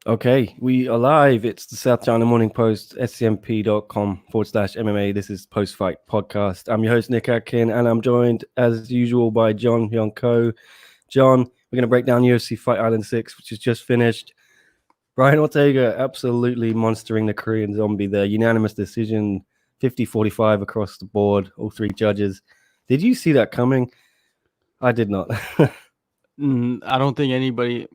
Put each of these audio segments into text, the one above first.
Okay, we are live. It's the South China Morning Post, scmp.com/MMA. This is Post Fight Podcast. I'm your host, Nick Atkin, and I'm joined as usual by John Hyon Ko. John, we're going to break down UFC Fight Island 6, which is just finished. Brian Ortega absolutely monstering the Korean Zombie there. Unanimous decision, 50-45 across the board, all three judges. Did you see that coming? I did not. I don't think anybody,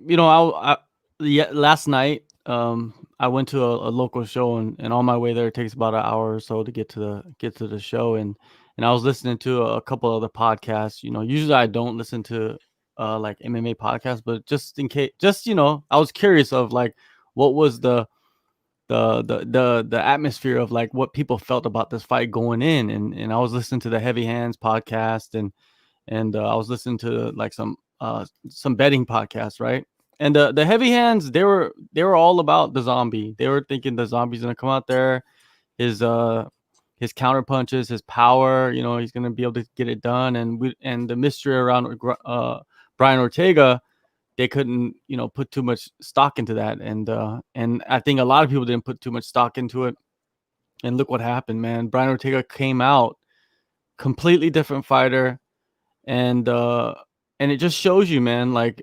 last night, I went to a local show and on my way there, it takes about an hour or so to get to the show. And I was listening to a couple other podcasts. Usually I don't listen to like MMA podcasts, but just in case, I was curious of like, what was the atmosphere of like what people felt about this fight going in. And I was listening to the Heavy Hands podcast and I was listening to like some betting podcasts, right? And the Heavy Hands, they were all about the Zombie. They were thinking the Zombie's gonna come out there, his counter punches, his power, he's gonna be able to get it done. And the mystery around Brian Ortega, they couldn't put too much stock into that. And I think a lot of people didn't put too much stock into it. And look what happened, man. Brian Ortega came out completely different fighter. And it just shows you, man, like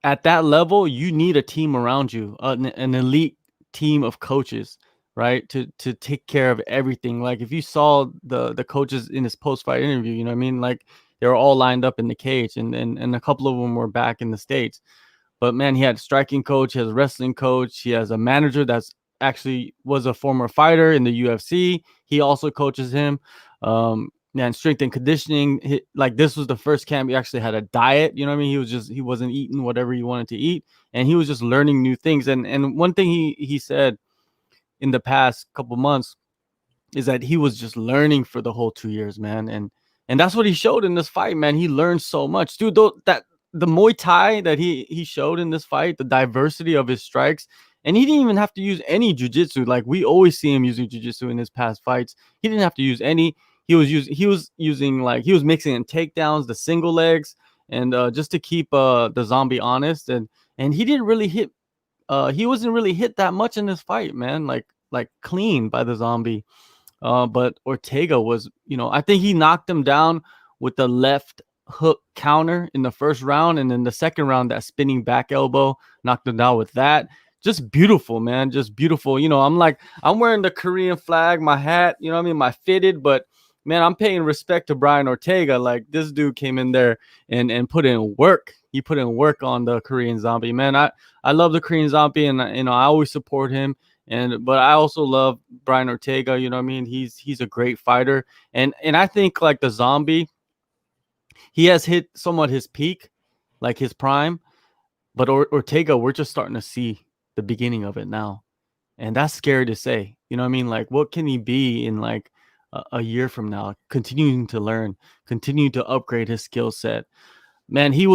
at that level, you need a team around you, an elite team of coaches, right? To take care of everything. Like if you saw the coaches in his post-fight interview, you know what I mean? Like they were all lined up in the cage and a couple of them were back in the States. But man, he had a striking coach, he has a wrestling coach, he has a manager that's actually was a former fighter in the UFC. He also coaches him. And strength and conditioning, like this was the first camp he actually had a diet. You know what I mean? He wasn't eating whatever he wanted to eat, and he was just learning new things. And one thing he said in the past couple months is that he was just learning for the whole 2 years, man. And that's what he showed in this fight, man. He learned so much, dude. That the Muay Thai that he showed in this fight, the diversity of his strikes. And he didn't even have to use any jiu-jitsu. Like we always see him using jiu-jitsu in his past fights. He didn't have to use any. He was mixing in takedowns, the single legs, and just to keep the Zombie honest. And he didn't really hit. He wasn't really hit that much in this fight, man. Like clean by the Zombie. But Ortega was, I think he knocked him down with the left hook counter in the first round, and then the second round, that spinning back elbow knocked him down with that. Just beautiful, man. Just beautiful. I'm wearing the Korean flag, my hat, my fitted, but man, I'm paying respect to Brian Ortega. Like this dude came in there and put in work. He put in work on the Korean Zombie, man. I love the Korean Zombie, and I always support him. But I also love Brian Ortega. You know what I mean? He's a great fighter, and I think like the Zombie, he has hit somewhat his peak, like his prime. But Ortega, we're just starting to see the beginning of it now, and that's scary to say. You know what I mean? Like, what can he be in like a year from now, continuing to learn, continue to upgrade his skill set? Man, he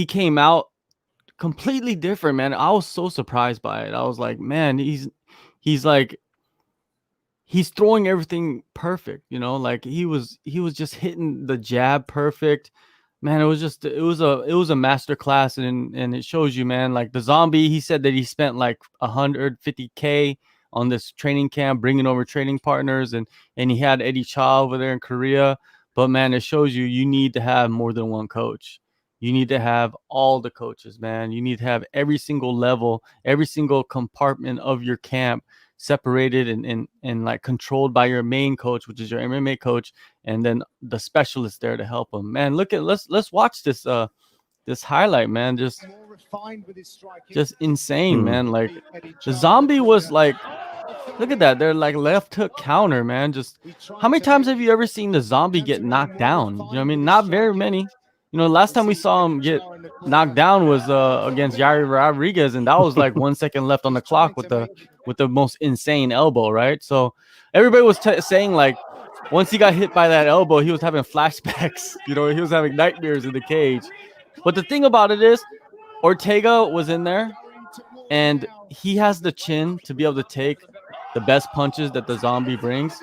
came out completely different, man. I was so surprised by it. I was like, man, he's throwing everything perfect, like he was just hitting the jab perfect. Man, it was a master class, and it shows you, man, like the Zombie, he said that he spent like $150K on this training camp, bringing over training partners, and he had Eddie Cha over there in Korea. But man, it shows you need to have more than one coach. You need to have all the coaches, man. You need to have every single level, every single compartment of your camp separated and like controlled by your main coach, which is your MMA coach, and then the specialist there to help them. Man, let's watch this this highlight, man. Just insane, man. Like the Zombie was like, look at that. They're like left hook counter, man. Just how many times have you ever seen the Zombie get knocked down? You know what I mean? Not very many. Last time we saw him get knocked down was against Yair Rodriguez, and that was like 1 second left on the clock with the most insane elbow, right? So everybody was saying like once he got hit by that elbow, he was having flashbacks. He was having nightmares in the cage. But the thing about it is, Ortega was in there, and he has the chin to be able to take the best punches that the Zombie brings.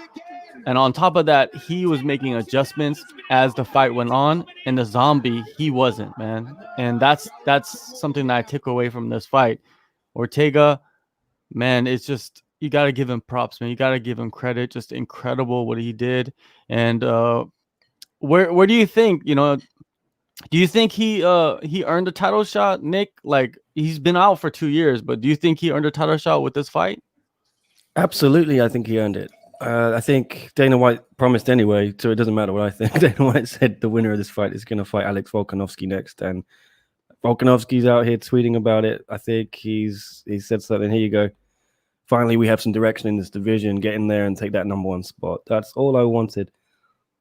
And on top of that, he was making adjustments as the fight went on, and the Zombie, he wasn't, man. And that's something that I took away from this fight. Ortega, man, it's just, you got to give him props, man. You got to give him credit. Just incredible what he did. And where do you think, do you think he earned a title shot, Nick? Like, he's been out for 2 years, but do you think he earned a title shot with this fight? Absolutely, I think he earned it. I think Dana White promised anyway, so it doesn't matter what I think. Dana White said the winner of this fight is going to fight Alex Volkanovski next, and Volkanovski's out here tweeting about it. I think he said something. Here you go. Finally, we have some direction in this division. Get in there and take that number one spot. That's all I wanted.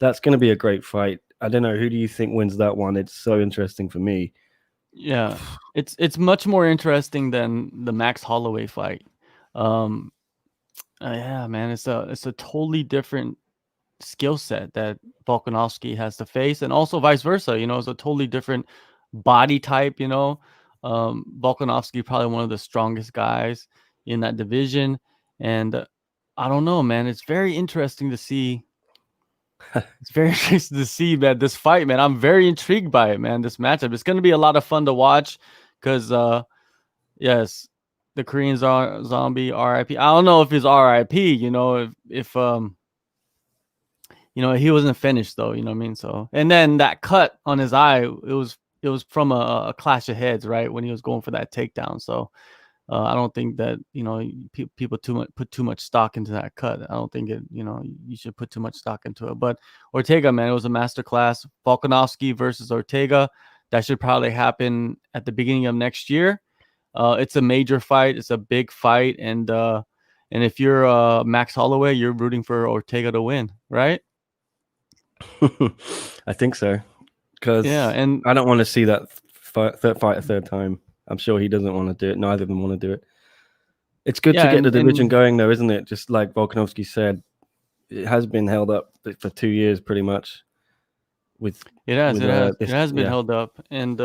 That's going to be a great fight. I don't know. Who do you think wins that one? It's so interesting for me. Yeah, it's much more interesting than the Max Holloway fight. Yeah, man, it's a totally different skill set that Volkanovski has to face, and also vice versa. It's a totally different body type. Volkanovski probably one of the strongest guys in that division, and I don't know, man. It's very interesting to see. It's very interesting to see, man, this fight, man. I'm very intrigued by it, man. This matchup. It's going to be a lot of fun to watch because, yes, the Korean zombie RIP. I don't know if it's RIP, if he wasn't finished though, you know what I mean? So, and then that cut on his eye, it was from a clash of heads, right? When he was going for that takedown. So, I don't think that, people put too much stock into that cut. I don't think you should put too much stock into it. But Ortega, man, it was a masterclass. Volkanovski versus Ortega. That should probably happen at the beginning of next year. It's a major fight. It's a big fight. And if you're Max Holloway, you're rooting for Ortega to win, right? I think so. Because and I don't want to see that fight a third time. I'm sure he doesn't want to do it. Neither of them want to do it. It's good to get the division going, though, isn't it? Just like Volkanovski said, it has been held up for 2 years, pretty much. It has been held up, and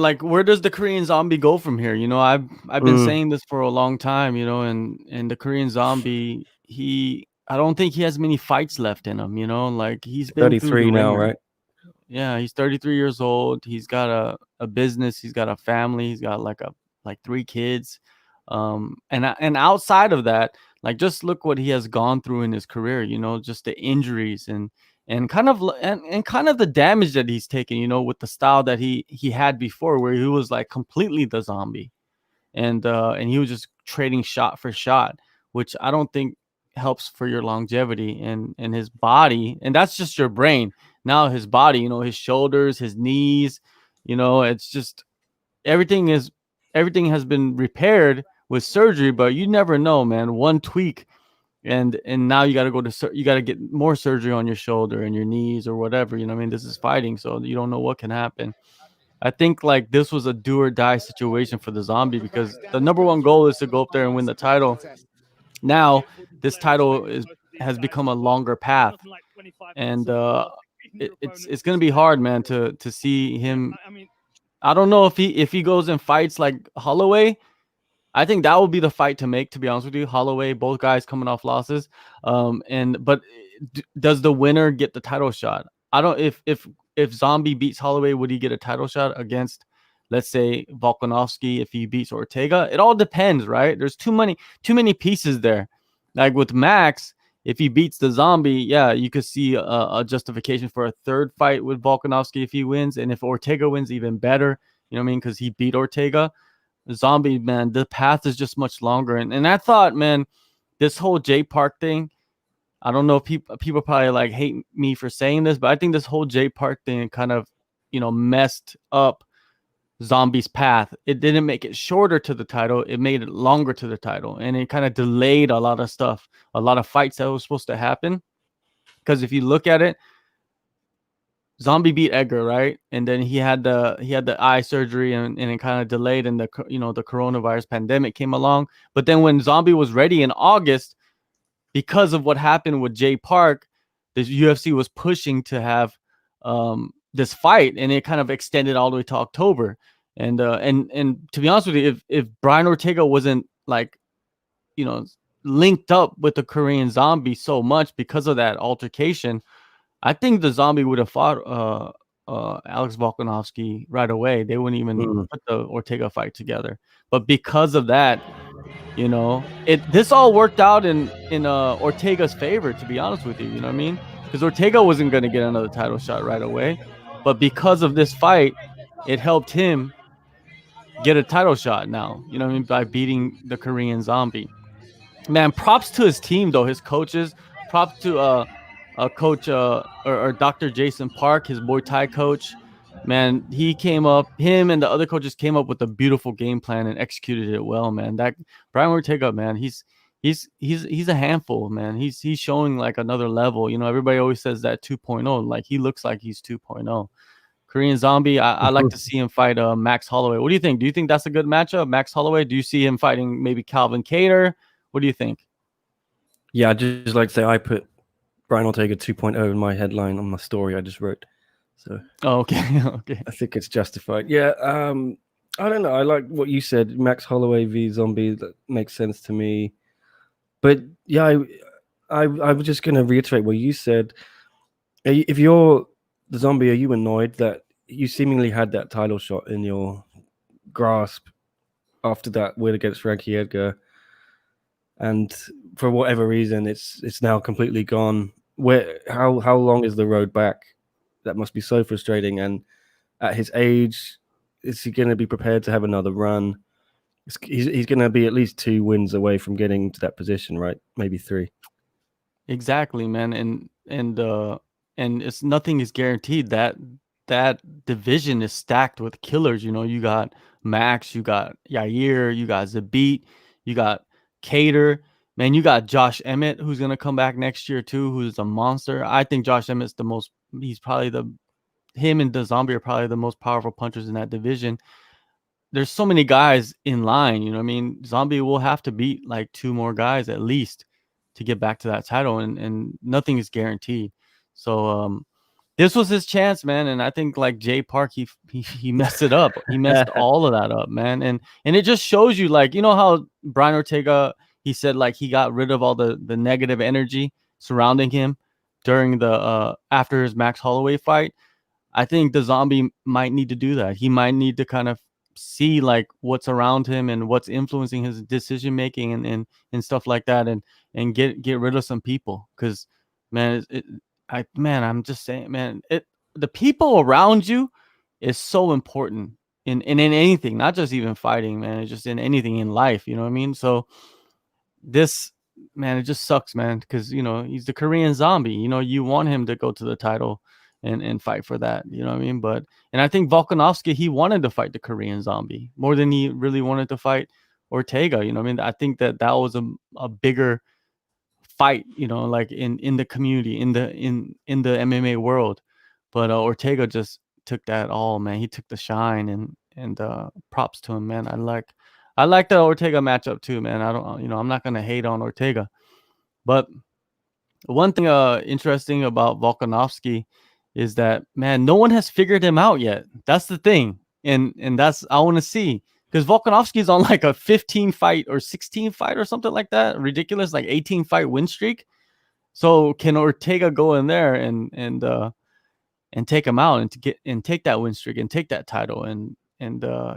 like, where does the Korean Zombie go from here? I've been saying this for a long time, and the Korean Zombie, I don't think he has many fights left in him. Like, he's been 33 now, right? Yeah, he's 33 years old. He's got a business. He's got a family. He's got like 3 kids. And outside of that, like, just look what he has gone through in his career. Just the injuries and kind of the damage that he's taken. With the style that he had before, where he was like completely the zombie, and he was just trading shot for shot, which I don't think helps for your longevity and his body. And that's just your brain. Now his body, his shoulders, his knees, it's just everything has been repaired with surgery, but you never know, man. One tweak and now you got to get more surgery on your shoulder and your knees or whatever. This is fighting, so you don't know what can happen. I think like this was a do or die situation for the Zombie, because the number one goal is to go up there and win the title. Now this title has become a longer path, and it's going to be hard, man, to see him. I don't know if he goes and fights like Holloway. I think that will be the fight to make, to be honest with you. Holloway, both guys coming off losses. But does the winner get the title shot? I don't. If Zombie beats Holloway, would he get a title shot against, let's say, Volkanovski? If he beats Ortega, it all depends, right? There's too many pieces there. Like with Max, if he beats the Zombie, yeah, you could see a justification for a third fight with Volkanovski if he wins. And if Ortega wins, even better. You know what I mean? Because he beat Ortega. The Zombie, man, the path is just much longer. And I thought, man, this whole Jay Park thing, I don't know if people probably like hate me for saying this, but I think this whole Jay Park thing kind of, messed up Zombie's path. It didn't make it shorter to the title. It made it longer to the title. And it kind of delayed a lot of stuff, a lot of fights that was supposed to happen. Because if you look at it, Zombie beat Edgar, right? And then he had the eye surgery, and it kind of delayed, and the coronavirus pandemic came along. But then when Zombie was ready in August, because of what happened with Jay Park, the UFC was pushing to have this fight, and it kind of extended all the way to October. And to be honest with you, if Brian Ortega wasn't like, linked up with the Korean Zombie so much because of that altercation, I think the Zombie would have fought Alex Volkanovski right away. They wouldn't even Mm. put the Ortega fight together. But because of that, this all worked out in Ortega's favor, to be honest with you. You know what I mean? Because Ortega wasn't going to get another title shot right away, but because of this fight, it helped him get a title shot now. You know what I mean? By beating the Korean Zombie. Man, props to his team though, his coaches. Props to coach or Dr. Jason Park, his Muay Thai coach. Man, him and the other coaches came up with a beautiful game plan and executed it well, man. That Brian Ortega, man, he's a handful, man. He's showing like another level. Everybody always says that 2.0, like he looks like he's 2.0. Korean Zombie, I like to see him fight Max Holloway. What do you think? Do you think that's a good matchup, Max Holloway? Do you see him fighting maybe Calvin Kattar? What do you think? Yeah, I'd just like to say I put Brian Ortega 2.0 in my headline on my story I just wrote. So okay. Okay. I think it's justified. Yeah, I don't know. I like what you said, Max Holloway v Zombie. That makes sense to me. But yeah, I was just going to reiterate what you said. If you're the Zombie, are you annoyed that you seemingly had that title shot in your grasp after that win against Frankie Edgar, and for whatever reason, it's now completely gone? How long is the road back? That must be so frustrating. And at his age, is he going to be prepared to have another run? He's going to be at least 2 wins away from getting to that position, right? Maybe 3. Exactly, man. And it's nothing is guaranteed. That division is stacked with killers. You got Max, you got Yair, you got Zabit, you got Kattar. Man, you got Josh Emmett, who's gonna come back next year too, who's a monster. I think Josh Emmett's he's probably him and the Zombie are probably the most powerful punchers in that division. There's so many guys in line, you know what I mean? Zombie will have to beat like 2 more guys at least to get back to that title, and nothing is guaranteed. So this was his chance, man, and I think like Jay Park, he messed it up. He messed all of that up, man. And it just shows you, like, how Brian Ortega, he said like he got rid of all the negative energy surrounding him during the after his Max Holloway fight. I think the Zombie might need to do that. He might need to kind of see like what's around him and what's influencing his decision making and stuff like that, and get rid of some people. Because man, I'm just saying, man, the people around you is so important in anything, not just even fighting, man. It's just in anything in life, you know what I mean? So this, man, it just sucks, man, because he's the Korean Zombie. You want him to go to the title and fight for that, you know what I mean? And I think Volkanovski, he wanted to fight the Korean Zombie more than he really wanted to fight Ortega, you know what I mean? I think that was a bigger fight, like in the community, in the MMA world. But Ortega just took that all, man. He took the shine, and props to him, man. I like the Ortega matchup too, man. I don't, I'm not gonna hate on Ortega, but one thing interesting about Volkanovski is that, man, no one has figured him out yet. That's the thing, and that's I want to see, because Volkanovski's on like a 15 fight or 16 fight or something like that, ridiculous, like 18 fight win streak. So can Ortega go in there and take him out and take that win streak and take that title? And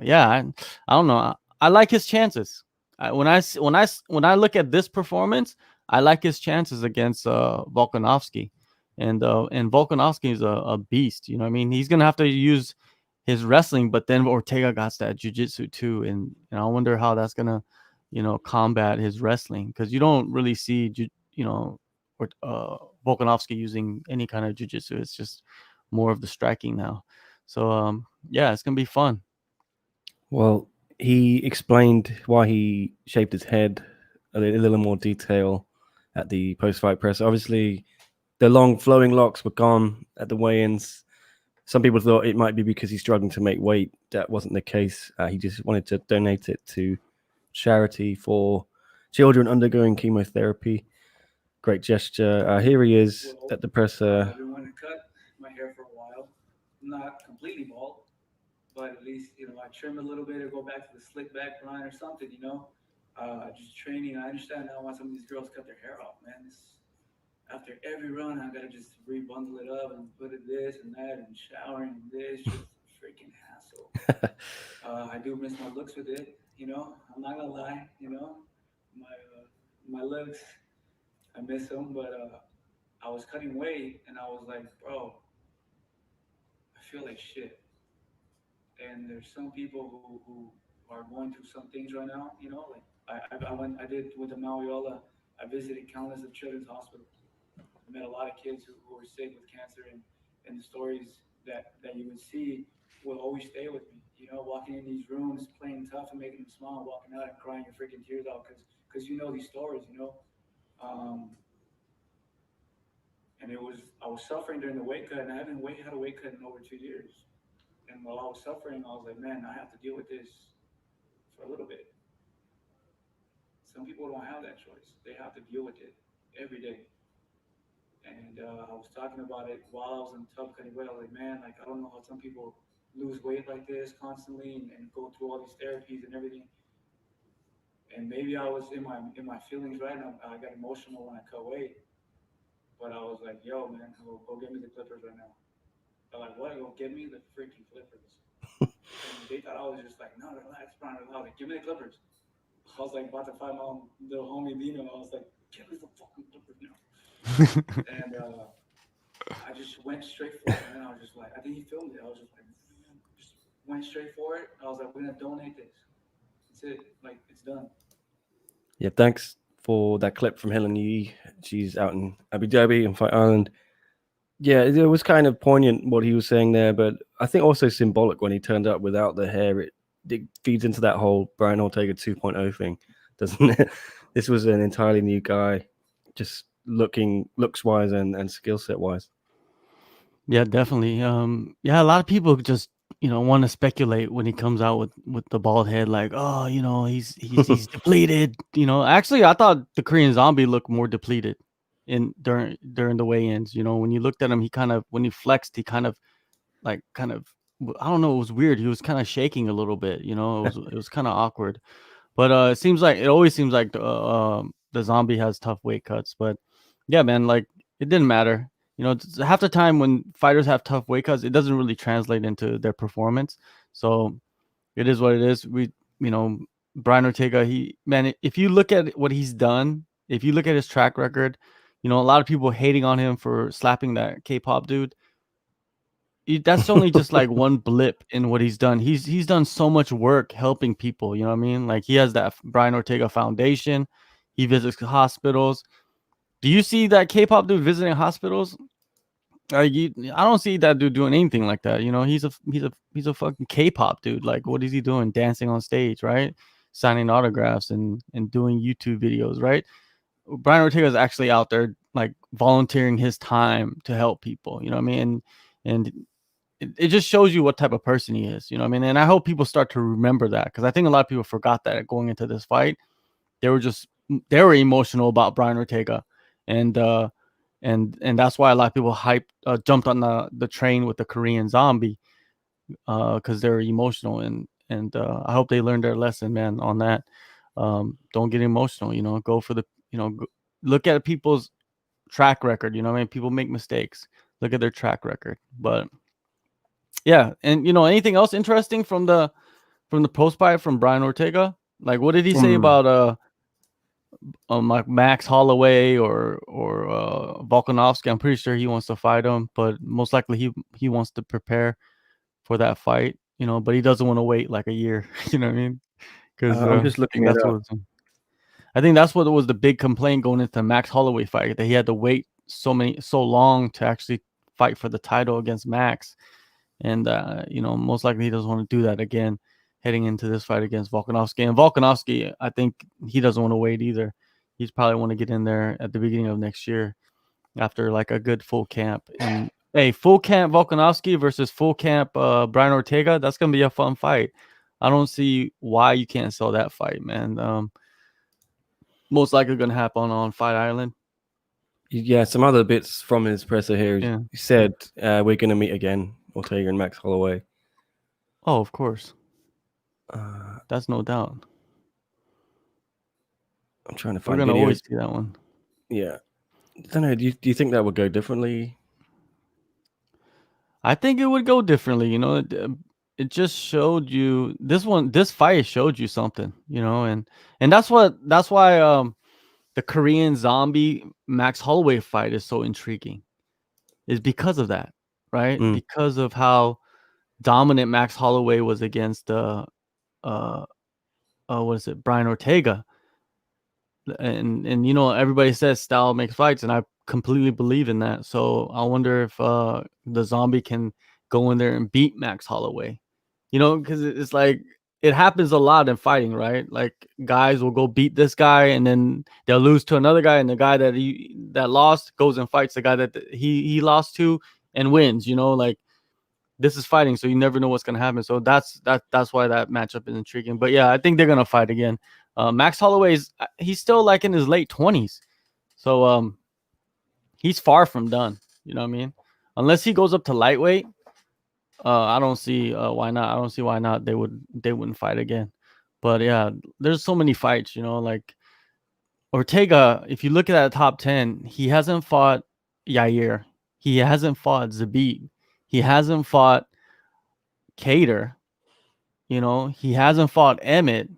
yeah, I don't know. I like his chances. When I look at this performance, I like his chances against Volkanovski, and Volkanovski is a beast. You know what I mean? He's gonna have to use his wrestling, but then Ortega got that jiu-jitsu too, and I wonder how that's gonna combat his wrestling, because you don't really see Volkanovski using any kind of jiu-jitsu. It's just more of the striking now. So yeah, it's gonna be fun. Well, he explained why he shaved his head a little more detail at the post-fight press. Obviously, the long flowing locks were gone at the weigh-ins. Some people thought it might be because he's struggling to make weight. That wasn't the case. He just wanted to donate it to charity for children undergoing chemotherapy. Great gesture. Here he is at the presser. I've been wanting to cut my hair for a while. Not completely bald, but at least I trim a little bit or go back to the slick back line or something. Just training. I understand now why some of these girls cut their hair off, man. after every run, I gotta just rebundle it up and put it this and that and showering and this, just freaking hassle. I do miss my looks with it, you know. I'm not gonna lie, you know. My looks, I miss them, but I was cutting weight and I was like, bro, I feel like shit. And there's some people who are going through some things right now, you know. Like I did with the Mauiola. I visited countless of children's hospitals. I met a lot of kids who were sick with cancer, and the stories that you would see will always stay with me. You know, walking in these rooms, playing tough and making them smile, walking out and crying your freaking tears out because you know these stories, you know. Um, and I was suffering during the weight cut, and I haven't had a weight cut in over 2 years. And while I was suffering, I was like, man, I have to deal with this for a little bit. Some people don't have that choice; they have to deal with it every day. And I was talking about it while I was in tub cutting weight. I was like, man, like I don't know how some people lose weight like this constantly and go through all these therapies and everything. And maybe I was in my feelings right now. I got emotional when I cut weight, but I was like, yo, man, go get me the clippers right now. They're like, what? Go get me the freaking clippers. And they thought I was just like, no, relax, Brian, relax. Like, give me the clippers. I was like about to find my little homie Dino. I was like, give me the fucking clippers now. And I just went straight for it, man. I was just like, I think he filmed it. I was just like, just went straight for it. I was like, we're gonna donate this. That's it. Like, it's done. Yeah, thanks for that clip from Helen Yee. She's out in Abu Dhabi and Fight Island. Yeah, it was kind of poignant what he was saying there, but I think also symbolic when he turned up without the hair. It feeds into that whole Brian Ortega 2.0 thing, doesn't it? This was an entirely new guy, just looks wise and skill set wise. Yeah, definitely. Yeah, a lot of people just want to speculate when he comes out with the bald head, like, oh, he's depleted. Actually, I thought the Korean Zombie looked more depleted during the weigh-ins. When you looked at him, when he flexed, he kind of I don't know, it was weird. He was kind of shaking a little bit. It was kind of awkward. But it always seems like the Zombie has tough weight cuts. But yeah, man, like it didn't matter. Half the time when fighters have tough weight cuts, it doesn't really translate into their performance. So it is what it is. Brian Ortega, if you look at what he's done, if you look at his track record, a lot of people hating on him for slapping that K-pop dude. That's only just like one blip in what he's done. He's done so much work helping people. You know what I mean? Like he has that Brian Ortega Foundation. He visits hospitals. Do you see that K-pop dude visiting hospitals? I don't see that dude doing anything like that. He's a fucking K-pop dude. Like, what is he doing? Dancing on stage, right? Signing autographs and doing YouTube videos, right? Brian Ortega is actually out there like volunteering his time to help people. You know what I mean? And it just shows you what type of person he is. You know what I mean? And I hope people start to remember that, because I think a lot of people forgot that going into this fight. They were emotional about Brian Ortega, and that's why a lot of people jumped on the train with the Korean Zombie, because they're emotional, and I hope they learned their lesson, man, on that. Don't get emotional, go for the, look at people's track record. I mean, people make mistakes. Look at their track record. But yeah, and anything else interesting from the post fight from Brian Ortega? Like, what did he say about like Max Holloway or Volkanovski? I'm pretty sure he wants to fight him, but most likely he wants to prepare for that fight, but he doesn't want to wait like a year. You know what I mean? Because I'm just looking at that. I think that's what was the big complaint going into the Max Holloway fight, that he had to wait so long to actually fight for the title against Max. And most likely he doesn't want to do that again heading into this fight against Volkanovski. And Volkanovski, I think he doesn't want to wait either. He's probably want to get in there at the beginning of next year after like a good full camp. And hey, full camp Volkanovski versus full camp Brian Ortega, that's gonna be a fun fight. I don't see why you can't sell that fight, man. Most likely gonna happen on Fight Island. Yeah, some other bits from his presser here. Yeah. He said, we're going to meet again, Ortega and Max Holloway. Oh, of course. That's no doubt. I'm trying to find We're going to videos. always see that one. Yeah. don't know. Do you think that would go differently? I think it would go differently. You know, it just showed you this fight showed you something, you know, and that's why the Korean zombie Max Holloway fight is so intriguing, is because of that, right? Because of how dominant Max Holloway was against what is it, Brian Ortega. And you know, everybody says style makes fights, and I completely believe in that. So I wonder if the zombie can go in there and beat Max Holloway. You know, because it's like it happens a lot in fighting, right? Like guys will go beat this guy, and then they'll lose to another guy, and the guy that lost goes and fights the guy that he lost to and wins. You know, like this is fighting, so you never know what's gonna happen. So that's why that matchup is intriguing. But yeah, I think they're gonna fight again. Max Holloway's he's still like in his late 20s, so he's far from done. You know what I mean? Unless he goes up to lightweight, I don't see why not. I don't see why not. They wouldn't fight again. But yeah, there's so many fights. You know, like Ortega. If you look at that top 10, he hasn't fought Yair. He hasn't fought Zabit. He hasn't fought Cater. You know, he hasn't fought Emmett.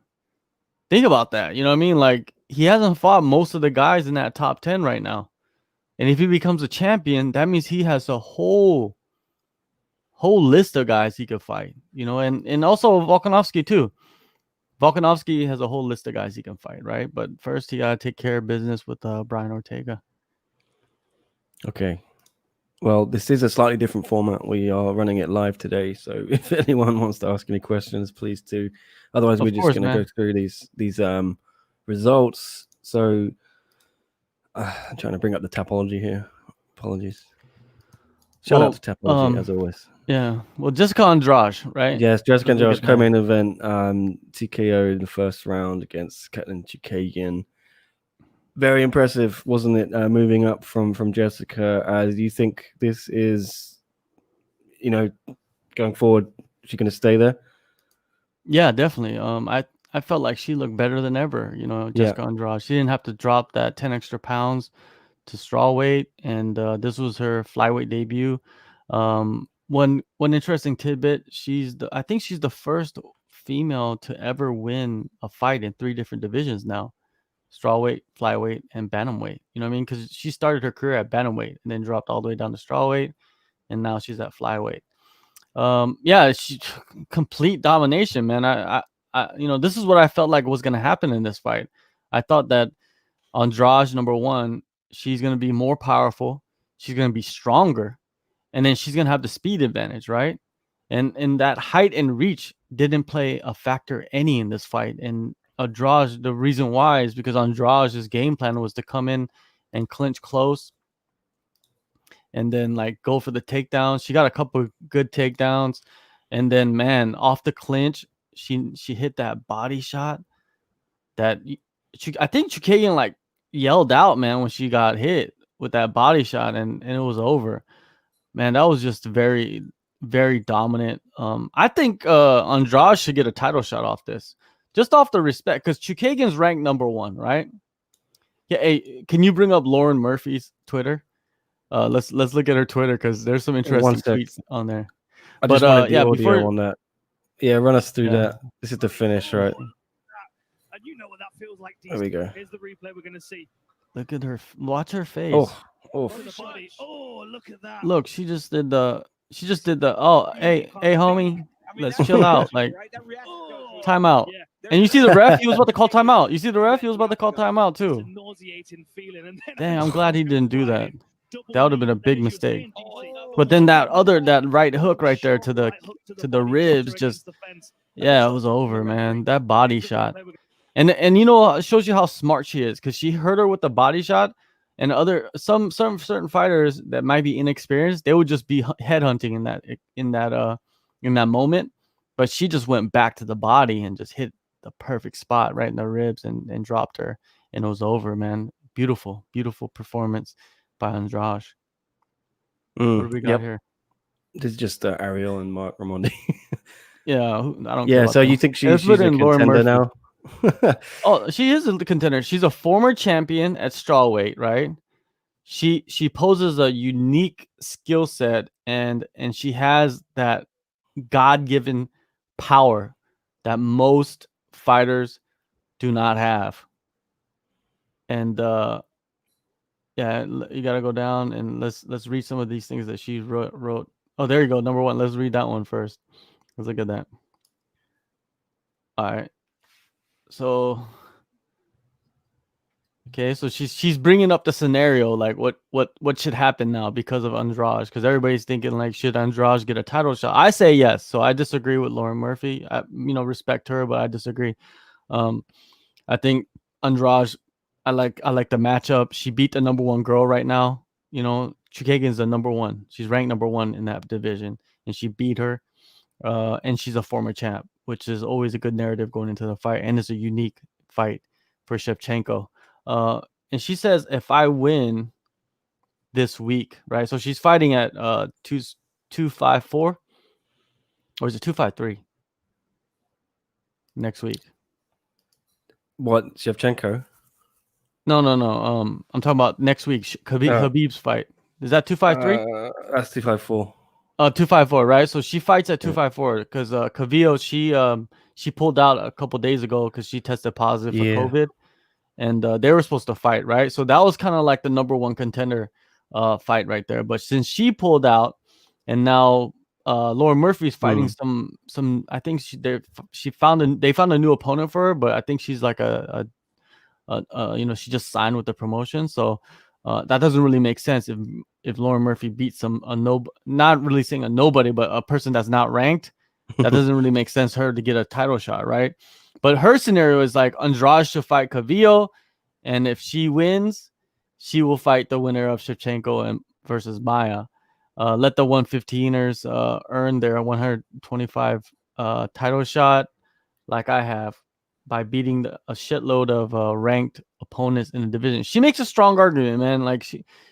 Think about that. You know what I mean? Like he hasn't fought most of the guys in that top 10 right now. And if he becomes a champion, that means he has a whole list of guys he could fight, you know, and also Volkanovski too. Volkanovski has a whole list of guys he can fight, right? But first he got to take care of business with Brian Ortega. Okay. Well, this is a slightly different format. We are running it live today, so if anyone wants to ask any questions, please do. Otherwise, we're just going to go through these results. So, I'm trying to bring up the Tapology here. Apologies. Shout out to Tapology as always. Yeah. Well, Jessica Andrade, right? Yes, Jessica Andrade co-main event. TKO in the first round against Katlyn Chookagian. Very impressive, wasn't it? Moving up from Jessica. Do you think this is, you know, going forward, is she going to stay there? Yeah, definitely. I felt like she looked better than ever. You know, Jessica Andrade. She didn't have to drop that 10 extra pounds to strawweight, and this was her flyweight debut. One interesting tidbit: I think she's the first female to ever win a fight in 3 different divisions now. Strawweight, flyweight, and bantamweight. You know what I mean? Because she started her career at bantamweight and then dropped all the way down to strawweight, and now she's at flyweight. Yeah, she complete domination, man. I you know, this is what I felt like was gonna happen in this fight. I thought that Andrade, number one, she's gonna be more powerful, she's gonna be stronger, and then she's gonna have the speed advantage, right? And that height and reach didn't play a factor any in this fight. And Andrade, the reason why is because Andrade's game plan was to come in and clinch close and then like go for the takedowns. She got a couple of good takedowns, and then man, off the clinch, she hit that body shot that I think Chookagian like yelled out, man, when she got hit with that body shot, and it was over. Man, that was just very, very dominant. I think Andrade should get a title shot off this. Just off the respect, because Chookagian's ranked number 1, right? Yeah. Hey, can you bring up Lauren Murphy's Twitter? Let's look at her Twitter because there's some interesting tweets on there. I just wanted the audio on that. Yeah, run us through that. This is the finish, right? And you know what that feels like. There we go. Here's the replay we're going to see. Look at her. Watch her face. Oh, look at that. Look, she just did the. Oh, hey, homie, let's chill out. Like, timeout. And you see the ref, he was about to call timeout. You see the ref, he was about to call timeout too. Dang, I'm glad he didn't do that. That would have been a big mistake. But then that right hook right there to the ribs, just it was over, man. That body shot. And you know, it shows you how smart she is, because she hurt her with the body shot. And some certain fighters that might be inexperienced, they would just be headhunting in that moment. But she just went back to the body and just hit the perfect spot right in the ribs and dropped her, and it was over, man. Beautiful, beautiful performance by Andrade. What do we got here? This is just Ariel and Mark Ramondi. Yeah, I don't. Yeah, so you think she's a contender now? Oh, she is a contender. She's a former champion at strawweight, right? she poses a unique skill set, and she has that God-given power that most fighters do not have. And yeah, you got to go down and let's read some of these things that she wrote. Oh, there you go. Number 1. Let's read that one first. Let's look at that. All right. So okay, so she's bringing up the scenario, like what should happen now because of Andrade, because everybody's thinking like, should Andrade get a title shot? I say yes. So I disagree with Lauren Murphy. I respect her, but I disagree. I think Andrade, I like the matchup. She beat the number 1 girl right now. Chookagian's the number 1. She's ranked number 1 in that division, and she beat her. And she's a former champ, which is always a good narrative going into the fight, and it's a unique fight for Shevchenko. And she says, if I win this week, right? So she's fighting at 254, or is it 253 next week? What, Shevchenko? No. I'm talking about next week. Khabib's fight. Is that 253? That's 254. 254, right? So she fights at 254 because Kavio, she pulled out a couple days ago because she tested positive for COVID, and they were supposed to fight, right? So that was kind of like the number 1 contender fight right there. But since she pulled out, and now Lauren Murphy's fighting some, I think they found a new opponent for her, but I think she's like she just signed with the promotion, so that doesn't really make sense if Lauren Murphy beats not really saying a nobody, but a person that's not ranked. That doesn't really make sense her to get a title shot, right? But her scenario is like Andrade should fight Kavio, and if she wins, she will fight the winner of Shevchenko versus Maya. Let the 115ers earn their 125 title shot, like I have, by beating a shitload of ranked opponents in the division. She makes a strong argument, man. Like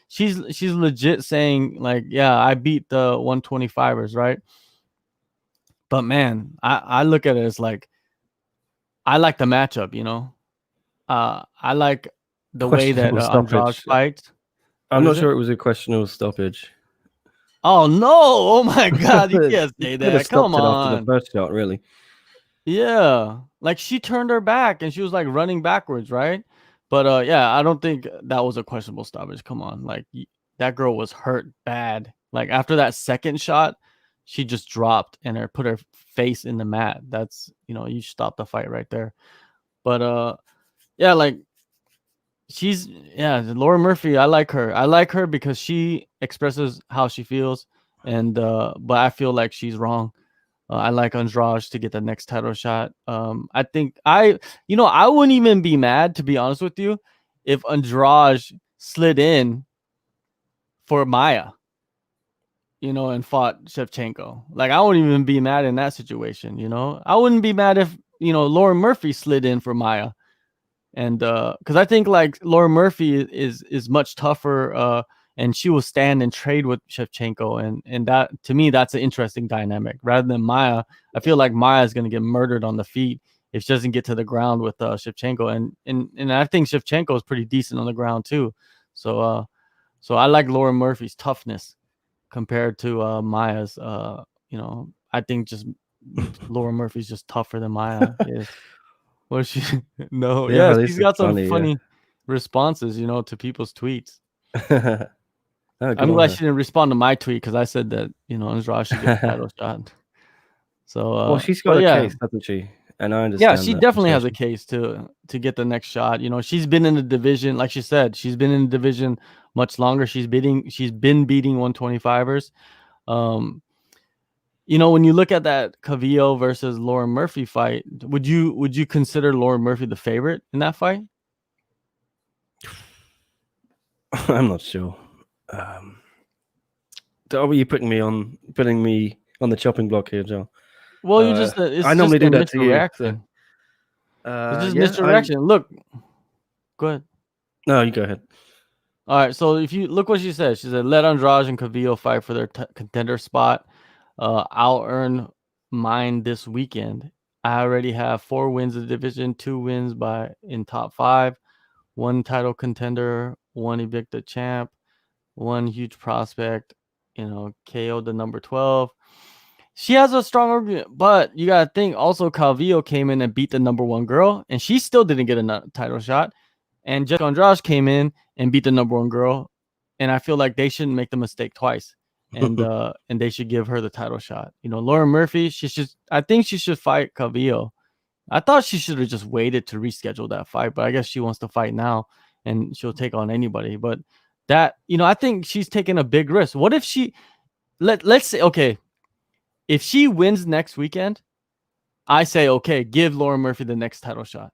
she's legit saying like, yeah, I beat the 125ers, right? But man, I look at it as like, I like the matchup, I like the way that Andrade fights. I'm not sure it was a questionable stoppage. Oh no! Oh my God! You can't say that. Come on. After the first shot, really. Yeah, like she turned her back and she was like running backwards, right? But yeah, I don't think that was a questionable stoppage. Come on, like that girl was hurt bad. Like after that second shot, she just dropped and put her face in the mat. That's you stop the fight right there. But yeah, like Lauren Murphy. I like her. I like her because she expresses how she feels, and but I feel like she's wrong. I like Andrade to get the next title shot. I think I wouldn't even be mad, to be honest with you, if Andrade slid in for Maya, and fought Shevchenko. Like I wouldn't even be mad in that situation. I wouldn't be mad if Lauren Murphy slid in for Maya, and because I think like Lauren Murphy is much tougher. And she will stand and trade with Shevchenko. And that, to me, that's an interesting dynamic. Rather than Maya, I feel like Maya is going to get murdered on the feet if she doesn't get to the ground with Shevchenko. And I think Shevchenko is pretty decent on the ground too. So I like Lauren Murphy's toughness compared to Maya's. I think just Lauren Murphy's just tougher than Maya is. What is she? No, yeah, she's got some funny responses, to people's tweets. I'm glad she didn't respond to my tweet because I said that Andrade should get a title shot. So well, she's got a case, doesn't she? And I understand. Yeah, she definitely has a case to get the next shot. She's been in the division, like she said, she's been in the division much longer. She's been beating 125ers. When you look at that Kavio versus Lauren Murphy fight, would you consider Lauren Murphy the favorite in that fight? I'm not sure. Are you putting me on the chopping block here, Joe? Well, you just I normally do that to you. So, it's just misdirection. Look, go ahead. No, you go ahead. All right. So if you look what she said, let Andrade and Kavio fight for their contender spot. I'll earn mine this weekend. I already have 4 wins in the division, 2 wins in top 5, 1 title contender, 1 evicted champ. one huge prospect, KO'd the number 12. She has a strong argument, but you gotta think also Calvillo came in and beat the number 1 girl, and she still didn't get a title shot. And Jessica Andrade came in and beat the number 1 girl, and I feel like they shouldn't make the mistake twice, and they should give her the title shot. Lauren Murphy, I think she should fight Calvillo. I thought she should have just waited to reschedule that fight, but I guess she wants to fight now, and she'll take on anybody. But that, I think she's taking a big risk. What if she let's say, okay, if she wins next weekend, I say, okay, give Lauren Murphy the next title shot,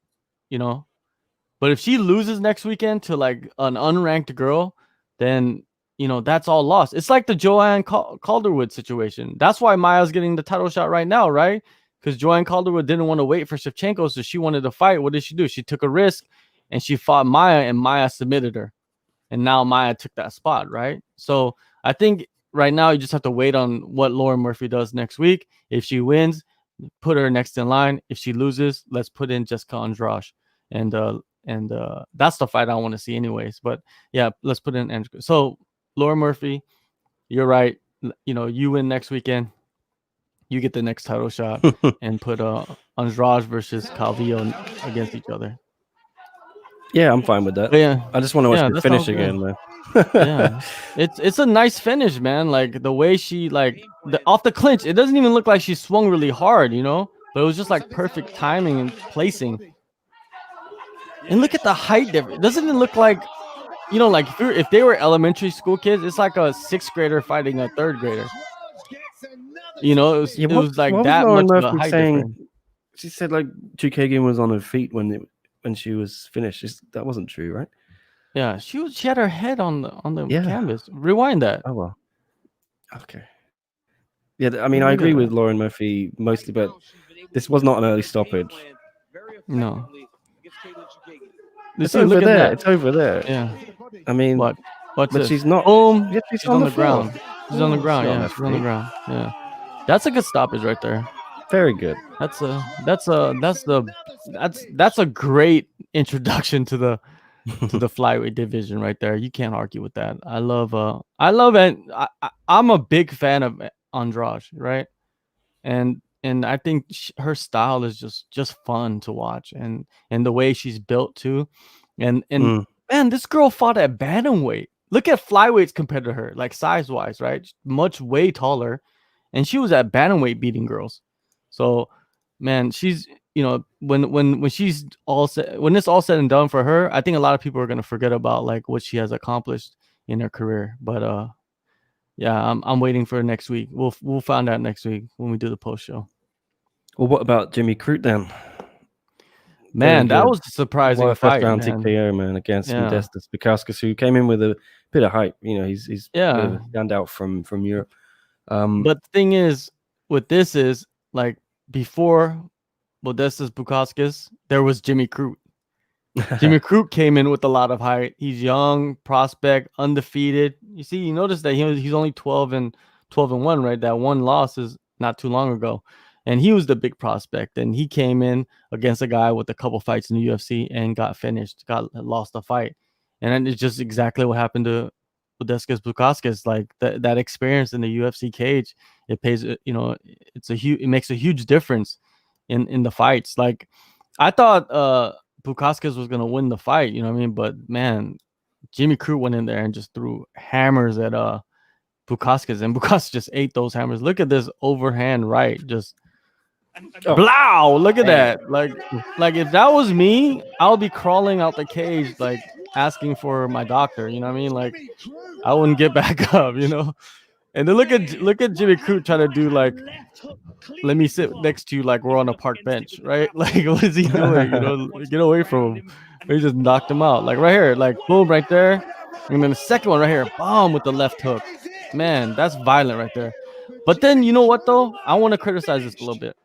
But if she loses next weekend to like an unranked girl, then, that's all lost. It's like the Joanne Calderwood situation. That's why Maya's getting the title shot right now, right? Because Joanne Calderwood didn't want to wait for Shevchenko, so she wanted to fight. What did she do? She took a risk, and she fought Maya, and Maya submitted her. And now Maya took that spot, right? So I think right now you just have to wait on what Lauren Murphy does next week. If she wins, put her next in line. If she loses, let's put in Jessica Andrade. And that's the fight I want to see anyways. But yeah, let's put in Andrade. So Lauren Murphy, you're right. You win next weekend, you get the next title shot, and put Andrade versus Calvillo against each other. Yeah, I'm fine with that. But yeah, I just want to watch her finish again, man. Yeah, it's a nice finish, man. Like the way she off the clinch, it doesn't even look like she swung really hard, but it was just like perfect timing and placing. And look at the height difference. Doesn't it look like, like if they were elementary school kids, it's like a 6th grader fighting a 3rd grader. It was like that much of a height difference. She said like Chookagian was on her feet when she was finished. That wasn't true, right? Yeah, she had her head on the canvas. Rewind that. Oh well. Okay. Yeah, I mean, I agree with Lauren Murphy mostly, but this was not an early stoppage. No. It's over there. It's over there. Yeah. I mean, but she's not. Boom. Yeah, she's on the ground. She's on the ground. Yeah, she's on the ground. Yeah. That's a good stoppage right there. Very good. That's a great introduction to the flyweight division right there. You can't argue with that. I love it. I'm a big fan of Andrade, right? And I think her style is just fun to watch, and the way she's built too. And man, this girl fought at bantamweight. Look at flyweights compared to her, like size wise, right? Much way taller, and she was at bantamweight beating girls. So, man, she's when she's all set, when it's all said and done for her, I think a lot of people are gonna forget about like what she has accomplished in her career. But yeah, I'm waiting for next week. We'll find out next week when we do the post show. Well, what about Jimmy Crute then? Man, that was a surprising fight. First round TKO, man, against Modestas Bukauskas, who came in with a bit of hype. He's a standout from Europe. But the thing is, with this is like before Modestas Bukauskas, there was Jimmy Crute. Jimmy Crute came in with a lot of height. He's young, prospect, undefeated. You notice that he's only 12-1, right? That one loss is not too long ago. And he was the big prospect. And he came in against a guy with a couple fights in the UFC and lost a fight. And then it's just exactly what happened to Modestas Bukauskas. Like that experience in the UFC cage, it pays, it makes a huge difference in the fights. Like I thought Bukauskas was gonna win the fight, you know what I mean? But man, Jimmy Crute went in there and just threw hammers at Bukauskas, and Bukauskas just ate those hammers. Look at this overhand right, just blow! Look at that. Like if that was me, I would be crawling out the cage, like asking for my doctor. You know what I mean? Like I wouldn't get back up, And then look at Jimmy Crute trying to do like, let me sit next to you like we're on a park bench, right? Like what is he doing? Get away from him. He just knocked him out. Like right here, like boom, right there. And then the second one right here, bomb with the left hook. Man, that's violent right there. But then you know what though? I want to criticize this a little bit.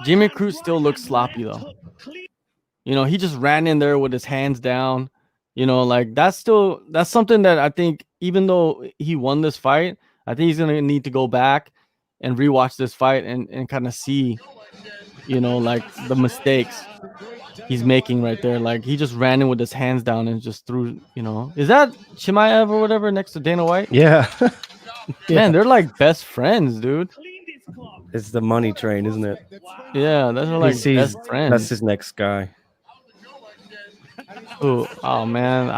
Jimmy Crute still looks sloppy though. He just ran in there with his hands down. Like that's something that I think, even though he won this fight, I think he's gonna need to go back and rewatch this fight and kind of see, like the mistakes. he's making right there. Like he just ran in with his hands down and just threw. Is that Chimaev or whatever next to Dana White? Yeah. Yeah. Man, they're like best friends, dude. Cleaned his clock. It's the money train, isn't it? Yeah, those are like best friends. That's his next guy. Ooh, oh man,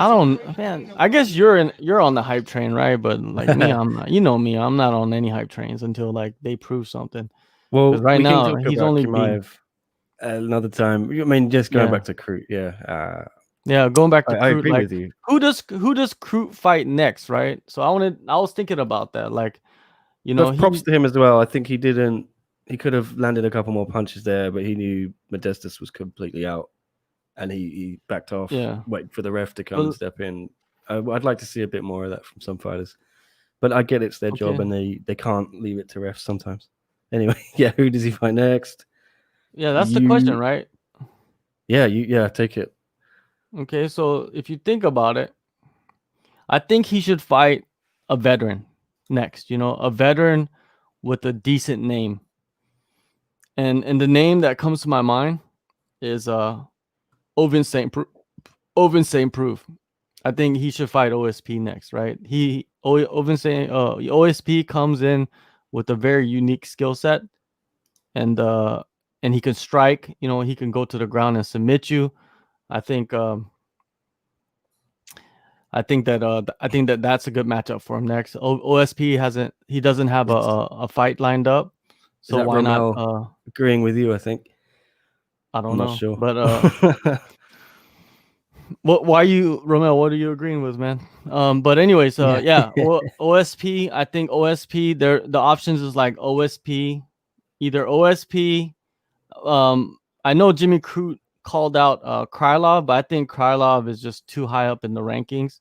I guess you're on the hype train, right? But like me, I'm not. You know me, I'm not on any hype trains until like they prove something. Well, Right we can now, talk he's about only Chimaev another time. I mean, just going Yeah. back to Crute, yeah. Yeah, going back to I Crute, agree like with you. who does Crute fight next, right? So I was thinking about that, like But props to him as well. I think he could have landed a couple more punches there, but he knew Modestas was completely out, and he backed off, waiting for the ref to come and step in. I'd like to see a bit more of that from some fighters, but I get it's their job, and they can't leave it to refs sometimes. Anyway, yeah, who does he fight next? Yeah, that's the question, right? Yeah, take it. Okay, so if you think about it, I think he should fight a veteran next, a veteran with a decent name. And the name that comes to my mind is Ovince St. Proof. I think he should fight OSP next, right? OSP comes in with a very unique skill set, and he can strike. He can go to the ground and submit you. I think that that's a good matchup for him next. OSP doesn't have a fight lined up, so why Romel not? Agreeing with you, I think. I don't I'm know, not sure, but why you, Romel? What are you agreeing with, man? But anyways, OSP. I think OSP. The options is like OSP, either OSP. I know Jimmy Crute called out Krylov, but I think Krylov is just too high up in the rankings.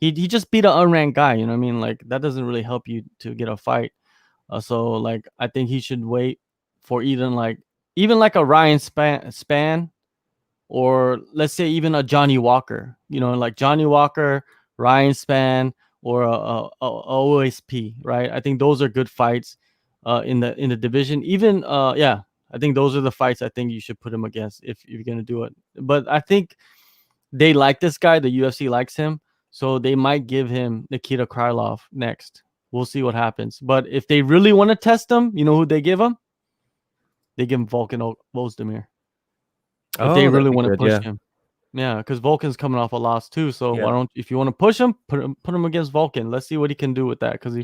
He just beat an unranked guy. You know what I mean? Like that doesn't really help you to get a fight. So like I think he should wait for even like a Ryan Span, or let's say even a Johnny Walker. Like Johnny Walker, Ryan Span, or a OSP. Right? I think those are good fights in the division. Even I think those are the fights I think you should put him against if you're going to do it. But I think they like this guy. The UFC likes him. So they might give him Nikita Krylov next. We'll see what happens. But if they really want to test him, you know who they give him? They give him Volkan Ozdemir. If they really want to push him. Yeah, because Volkan's coming off a loss too. So if you want to push him, put him against Volkan. Let's see what he can do with that, because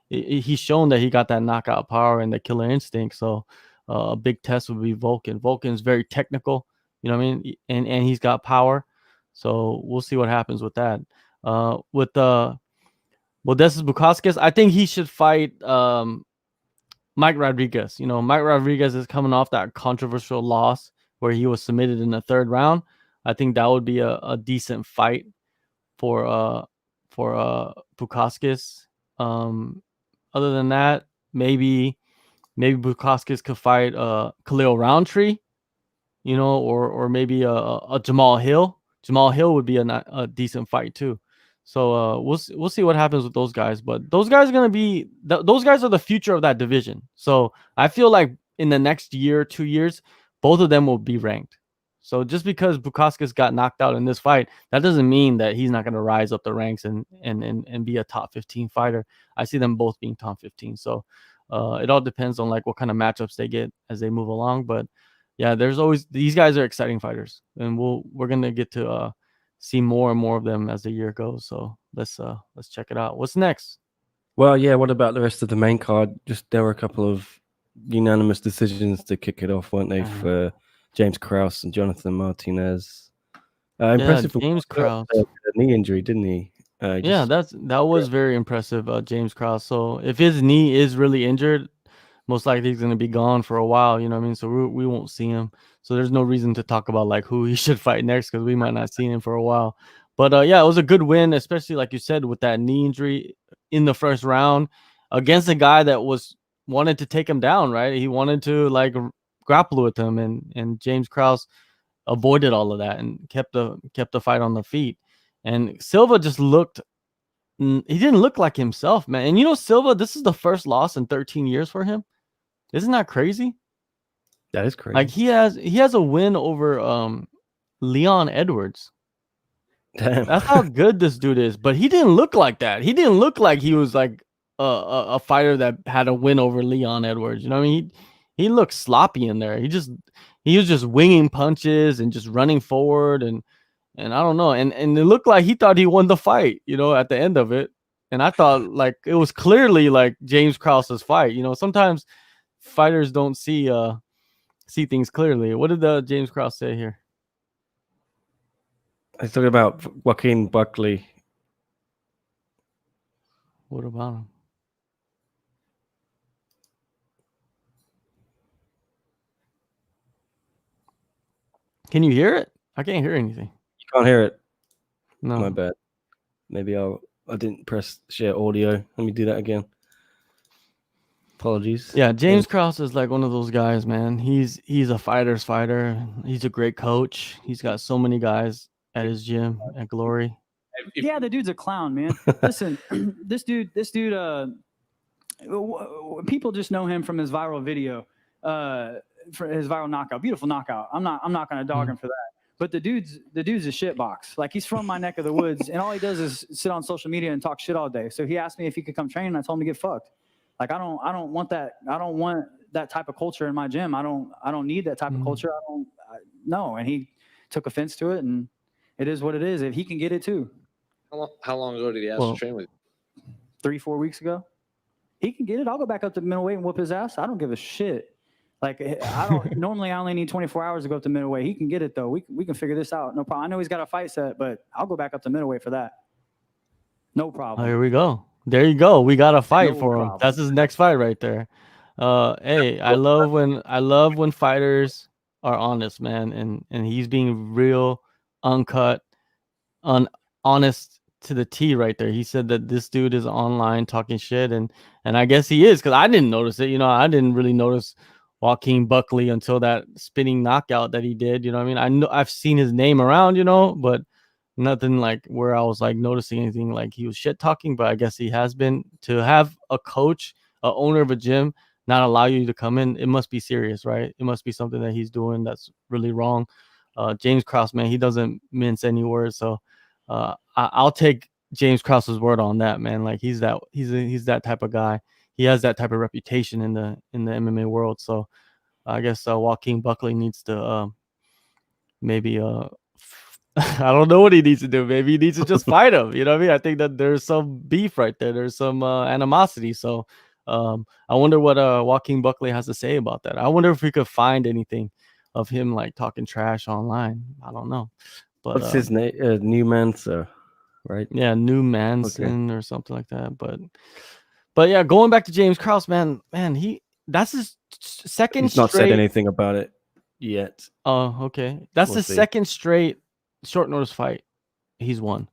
he's shown that he got that knockout power and the killer instinct. So a big test would be Volkan. Volkan's very technical, you know what I mean? And he's got power. So we'll see what happens with that. With Modestas Bukauskas, I think he should fight Mike Rodriguez. Mike Rodriguez is coming off that controversial loss where he was submitted in the third round. I think that would be a decent fight for Bukauskas. Other than that, maybe Bukauskas could fight Khalil Roundtree, or maybe a Jamal Hill. Jamal Hill would be a decent fight too. So we'll see what happens with those guys. But those guys are gonna be those guys are the future of that division. So I feel like in the next year, 2 years, both of them will be ranked. So just because Bukauskas got knocked out in this fight, that doesn't mean that he's not going to rise up the ranks and be a top 15 fighter. I see them both being top 15. So it all depends on like what kind of matchups they get as they move along. But yeah, there's always, these guys are exciting fighters, and we're going to get to see more and more of them as the year goes. So let's check it out. What's next? Well, yeah. What about the rest of the main card? Just there were a couple of unanimous decisions to kick it off, weren't they? For James Krause and Jonathan Martinez. Impressive. James Krause a knee injury, didn't he? That was very impressive, James Krause. So if his knee is really injured, most likely he's going to be gone for a while. You know what I mean? So we won't see him. So there's no reason to talk about like who he should fight next, because we might not see him for a while. But it was a good win, especially like you said, with that knee injury in the first round against a guy that wanted to take him down. Right? He wanted to like grapple with him, and James Krause avoided all of that and kept the fight on the feet. And Silva just he didn't look like himself, man. And Silva, this is the first loss in 13 years for him. Isn't that crazy? That is crazy. Like he has a win over Leon Edwards. Damn. That's how good this dude is. But he didn't look like that. He didn't look like he was like a fighter that had a win over Leon Edwards. You know what I mean? He looked sloppy in there. He was just winging punches and just running forward and I don't know. And it looked like he thought he won the fight, you know, at the end of it. And I thought like it was clearly like James Krause's fight. You know, sometimes fighters don't see things clearly. What did James Krause say here? He's talking about Joaquin Buckley. What about him? Can you hear it? I can't hear anything. You can't hear it. No. My bad. Maybe I didn't press share audio. Let me do that again. Apologies. Yeah, James Krause is like one of those guys, man. He's a fighter's fighter. He's a great coach. He's got so many guys at his gym at Glory. Yeah, the dude's a clown, man. Listen, this dude, people just know him from his viral video, for his viral knockout. Beautiful knockout. I'm not going to dog him for that. But the dude's a shitbox. Like, he's from my neck of the woods, and all he does is sit on social media and talk shit all day. So he asked me if he could come train, and I told him to get fucked. Like, I don't want that. I don't want that type of culture in my gym. I don't need that type of culture. No. And he took offense to it, and it is what it is. If he can get it too. How long ago did he ask to train with you? 3-4 weeks ago. He can get it. I'll go back up to middleweight and whoop his ass. I don't give a shit. Like, normally I only need 24 hours to go up to middleweight. He can get it though. We can figure this out. No problem. I know he's got a fight set, but I'll go back up to middleweight for that. No problem. Oh, here we go. There you go. We got a fight No for him. problem. That's his next fight right there. Hey, I love when fighters are honest, man, and he's being real, uncut, honest to the T right there. He said that this dude is online talking shit, and I guess he is, because I didn't notice it. You know, I didn't really notice Joaquin Buckley until that spinning knockout that he did. You know what I mean? I know I've seen his name around, you know, but nothing like where I was like noticing anything like he was shit talking. But I guess he has been. To have a coach, a owner of a gym, not allow you to come in, it must be serious, right? It must be something that he's doing that's really wrong. James Krause, man, he doesn't mince any words. So I'll take James Krause's word on that, man. Like, he's that type of guy. He has that type of reputation in the MMA world. So I guess Joaquin Buckley needs to maybe I don't know what he needs to do. Maybe he needs to just fight him. You know what I mean? I think that there's some beef right there. There's some animosity. So I wonder what Joaquin Buckley has to say about that. I wonder if we could find anything of him like talking trash online. I don't know. But what's his name? New Mansa, right? Yeah, New Manson or something like that. But yeah, going back to James Krause, man, that's his second. He's not said anything about it yet. Oh, okay. That's the second straight short notice fight he's won,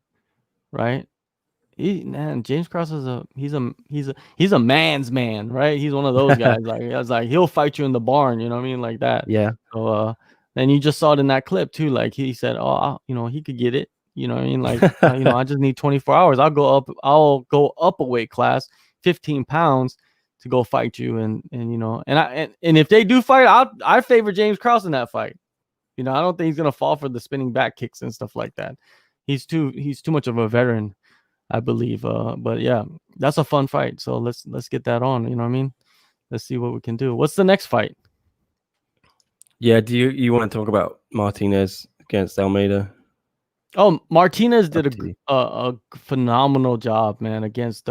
right? James Krause is he's a man's man, right? He's one of those guys. like he'll fight you in the barn, you know what I mean, like that. Yeah. So and you just saw it in that clip too. Like, he said, "Oh, he could get it." You know what I mean? Like, I just need 24 hours. I'll go up a weight class, 15 pounds, to go fight you. And if they do fight, I favor James Krause in that fight. I don't think he's gonna fall for the spinning back kicks and stuff like that. He's too much of a veteran, I believe. But yeah, that's a fun fight. So let's get that on. You know what I mean? Let's see what we can do. What's the next fight? Yeah, do you want to talk about Martinez against Almeida? Oh, Martinez did a phenomenal job, man, against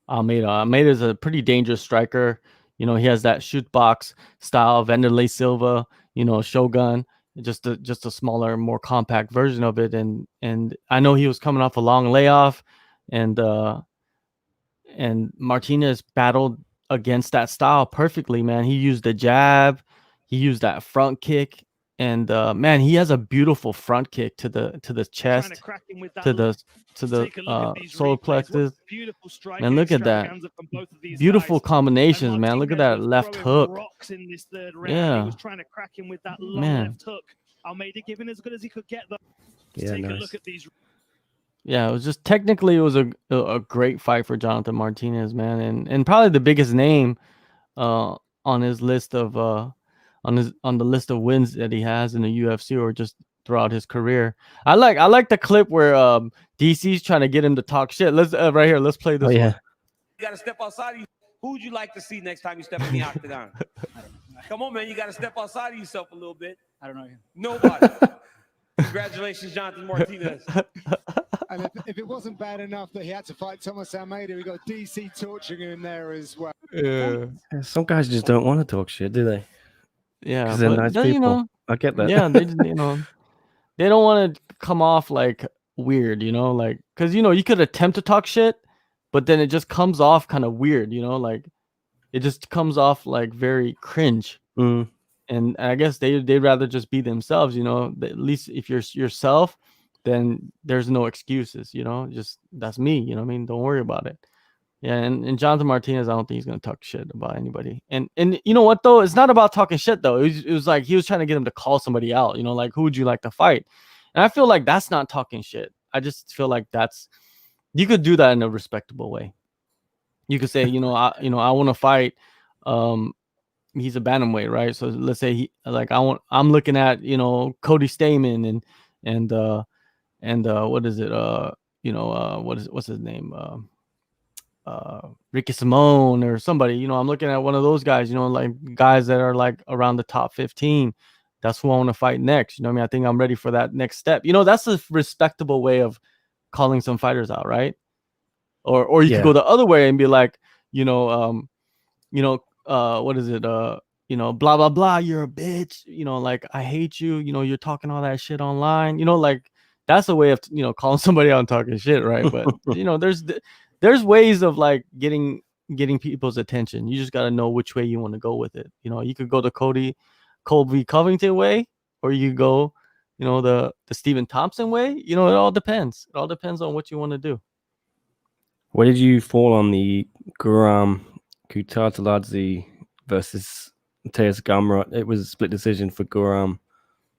Almeida. Almeida is a pretty dangerous striker. He has that shoot box style, Vanderlei Silva, Shogun, just a smaller, more compact version of it. And I know he was coming off a long layoff, and Martinez battled against that style perfectly, man. He used the jab, he used that front kick, and man, he has a beautiful front kick to the chest, to the solar plexus. Man, look at that. Beautiful combinations, man. Look at that left hook. Yeah. He was trying to crack him with that long left hook. Almeida giving as good as he could get though. Yeah, Take nice. a look at these. Yeah, it was just technically, it was a great fight for Jonathan Martinez, man, and probably the biggest name on his list of on the list of wins that he has in the UFC, or just throughout his career. I like the clip where DC's trying to get him to talk shit. Let's right here. Let's play this one. You got to step outside of you. Who would you like to see next time you step in the octagon? Come on, man. You got to step outside of yourself a little bit. I don't know him. Nobody. Congratulations, Jonathan Martinez. And if it wasn't bad enough that he had to fight Thomas Almeida, we got DC torturing him there as well. Yeah. Some guys just don't want to talk shit, do they? Yeah. Because they're nice people. You know, I get that. yeah, they just, you know, they don't want to come off like weird, you know, like, because, you know, you could attempt to talk shit, but then it just comes off kind of weird, you know, like it just comes off like very cringe. Mm. And I guess they'd rather just be themselves, you know. At least if you're yourself, then there's no excuses, you know. Just that's me, you know what I mean? Don't worry about it. Yeah, and Jonathan Martinez, I don't think he's gonna talk shit about anybody. And you know what though? It's not about talking shit though. It was like he was trying to get him to call somebody out, you know, like who would you like to fight? And I feel like that's not talking shit. I just feel like you could do that in a respectable way. You could say, I want to fight. He's a bantamweight, right? So let's say I'm looking at, you know, Cody Stamen and what is it? What's his name? Ricky Simone or somebody, you know, I'm looking at one of those guys, you know, like guys that are like around the top 15. That's who I want to fight next. You know what I mean? I think I'm ready for that next step. You know, that's a respectable way of calling some fighters out, right? Or you could go the other way and be like, what is it? Blah, blah, blah. You're a bitch. You know, like, I hate you. You know, you're talking all that shit online. You know, like that's a way of, you know, calling somebody out and talking shit, right? But, you know, there's ways of like getting people's attention. You just got to know which way you want to go with it. You know, you could go the Colby Covington way, or you go, you know, the Stephen Thompson way. You know, it all depends. It all depends on what you want to do. Where did you fall on the Guran Kutateladze versus Mateusz Gamrot? It was a split decision for Guran,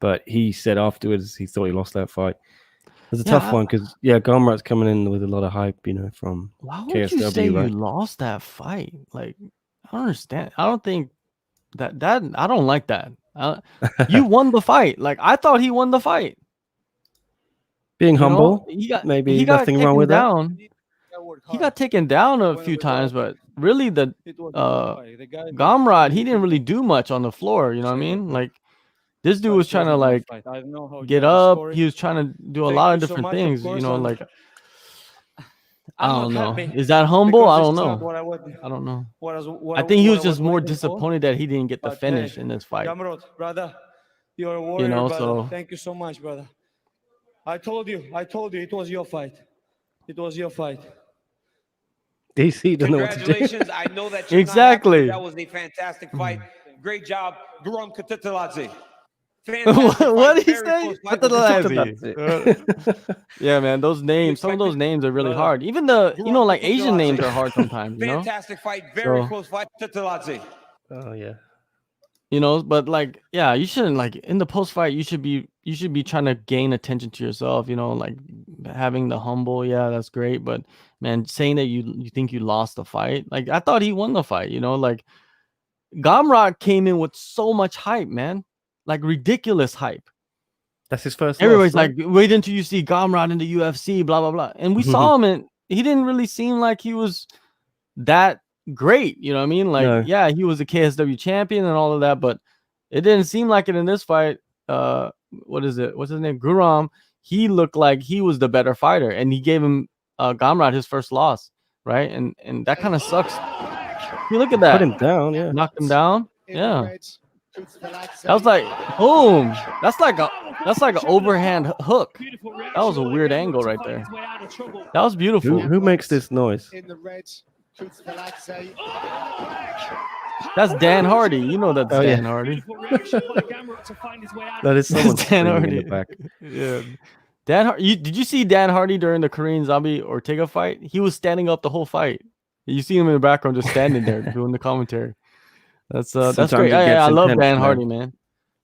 but he said afterwards he thought he lost that fight. It's a tough one because Gamrot's coming in with a lot of hype, you know, from why would KSW. You say right? you lost that fight? Like, I don't understand. I don't think that I don't like that. You won the fight. Like, I thought he won the fight. Being humble, he got nothing wrong with down. that. He got taken down a few times, but really the Gamrot, he didn't really do much on the floor. You know what I mean? Like, this dude was trying to like get up. He was trying to do a lot of different things. You know, like I don't know. Is that humble? I don't know. I don't know. I think he was just more disappointed that he didn't get the finish in this fight. Gamrot, brother, you're a warrior, you know, brother. so Thank you so much, brother. I told you, it was your fight. It was your fight. DC doesn't know what to do. Congratulations. I know that you're exactly. That was a fantastic fight. Great job. Guran Kutateladze. What did he say? Yeah, man, those names, some of those names are really hard. Even the, you know, like Asian names are hard sometimes, you know? Fantastic fight, very close fight. Kutateladze. Oh yeah. You know, but like, yeah, you shouldn't, like, in the post fight, you should be trying to gain attention to yourself, you know, like having the humble, yeah, that's great. But man, saying that you think you lost the fight, like I thought he won the fight, you know, like Gamrot came in with so much hype, man. Like ridiculous hype. That's his first. Everybody's loss, right? like, wait until you see Gamrot in the UFC, blah blah blah. And we saw him, and he didn't really seem like he was that great. You know what I mean? Like, yeah, he was a KSW champion and all of that, but it didn't seem like it in this fight. What is it? What's his name? Guran. He looked like he was the better fighter, and he gave him Gamrot his first loss, right? And that kind of sucks. You look at that. Put him down, yeah. Knocked him down, yeah. That was like boom. That's like an overhand hook. That was a weird angle right there. That was beautiful. Who makes this noise? That's Dan Hardy. You know that's Dan Hardy. That is someone Dan Hardy. in the back. Yeah. Did you see Dan Hardy during the Korean Zombie Ortega fight? He was standing up the whole fight. You see him in the background just standing there doing the commentary. That's great. I love Dan Hardy, man.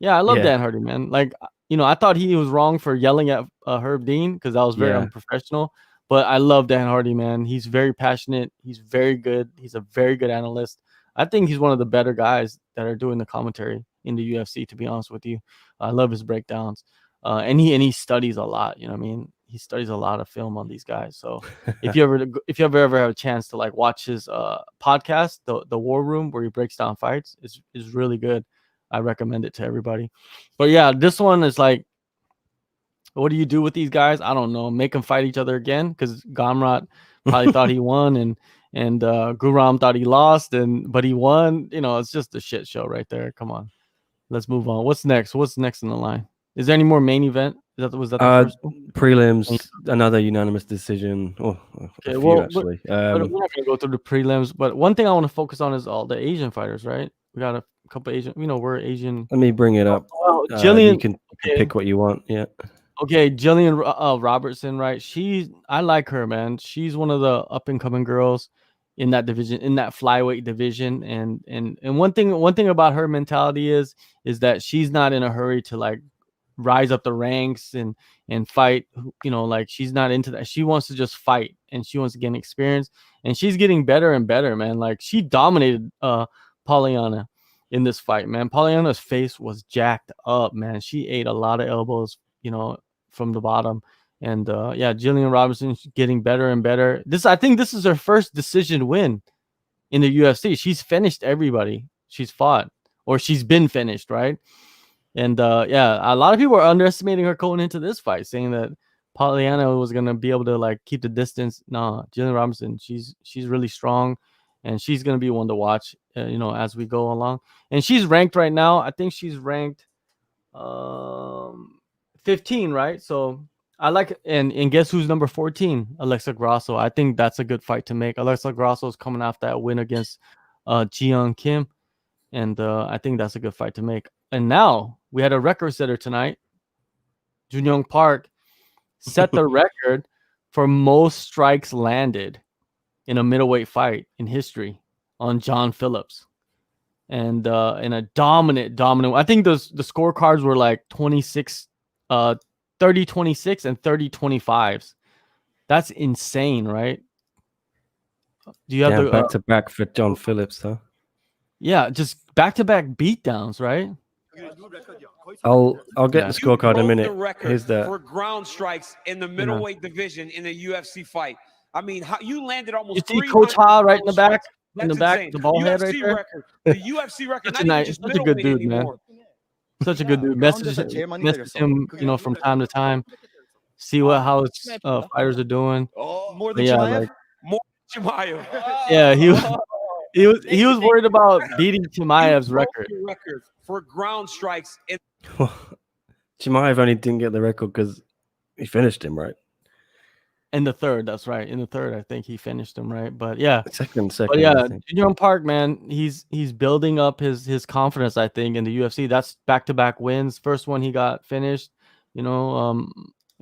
Yeah, I love Dan Hardy, man. Like, you know, I thought he was wrong for yelling at Herb Dean because that was very unprofessional. But I love Dan Hardy, man. He's very passionate. He's very good. He's a very good analyst. I think he's one of the better guys that are doing the commentary in the UFC, to be honest with you. I love his breakdowns. and he studies a lot. You know what I mean? He studies a lot of film on these guys. So if you ever have a chance to like watch his podcast, the War Room, where he breaks down fights, is really good. I recommend it to everybody. But yeah, this one is like, what do you do with these guys? I don't know. Make them fight each other again, because Gamrot probably thought he won, and Guran thought he lost, but he won. You know, it's just a shit show right there. Come on, let's move on. What's next? What's next in the line? Is there any more main event? Was that the first one? Prelims, another unanimous decision. Oh, Okay, a few well, actually. we're not gonna go through the prelims, but one thing I want to focus on is all the Asian fighters, right? We got a couple Asian. You know, we're Asian. Let me bring it up. Gillian, you can pick what you want. Yeah. Okay, Gillian Robertson, right? I like her, man. She's one of the up and coming girls in that division, in that flyweight division. And one thing about her mentality is that she's not in a hurry to like rise up the ranks and fight. You know, like she's not into that. She wants to just fight, and she wants to gain experience, and she's getting better and better, man. Like she dominated Poliana in this fight, man. Poliana's face was jacked up, man. She ate a lot of elbows, you know, from the bottom. And yeah, Gillian Robertson getting better and better. I think this is her first decision win in the UFC. She's finished everybody she's fought, or she's been finished, right? And yeah, a lot of people are underestimating her going into this fight, saying that Poliana was gonna be able to like keep the distance. No, Gillian Robertson, she's really strong, and she's gonna be one to watch, you know, as we go along. And she's ranked right now. I think she's ranked 15, right? So I like, and guess who's number 14? Alexa Grasso. I think that's a good fight to make. Alexa Grasso is coming off that win against Jiyoung Kim, and I think that's a good fight to make. And now we had a record setter tonight. Junyoung Park set the record for most strikes landed in a middleweight fight in history on John Phillips. And in a dominant. I think the scorecards were like 26, 30-26 and 30-25s. That's insane, right? Do you have the back to back for John Phillips, huh? Yeah, just back to back beatdowns, right? I'll get the scorecard in a minute. Here's that for ground strikes in the middleweight division in a UFC fight. I mean, you landed almost. You see Coach Ha right in the back. That's in the back, insane. the ball head right there. Record, the UFC record. Such a good dude, anymore. Man. Such a good dude. Message him, you know, from time to time. See how his fighters are doing. More than Chimaev. More than Chimaev. Yeah, he was worried about beating Chimaev's record for ground strikes. Chimaev only didn't get the record because he finished him, right? In the third, that's right. In the third, I think he finished him, right? But yeah, second. But yeah, Junyoung Park, man, he's building up his confidence, I think, in the UFC. That's back-to-back wins. First one he got finished, you know,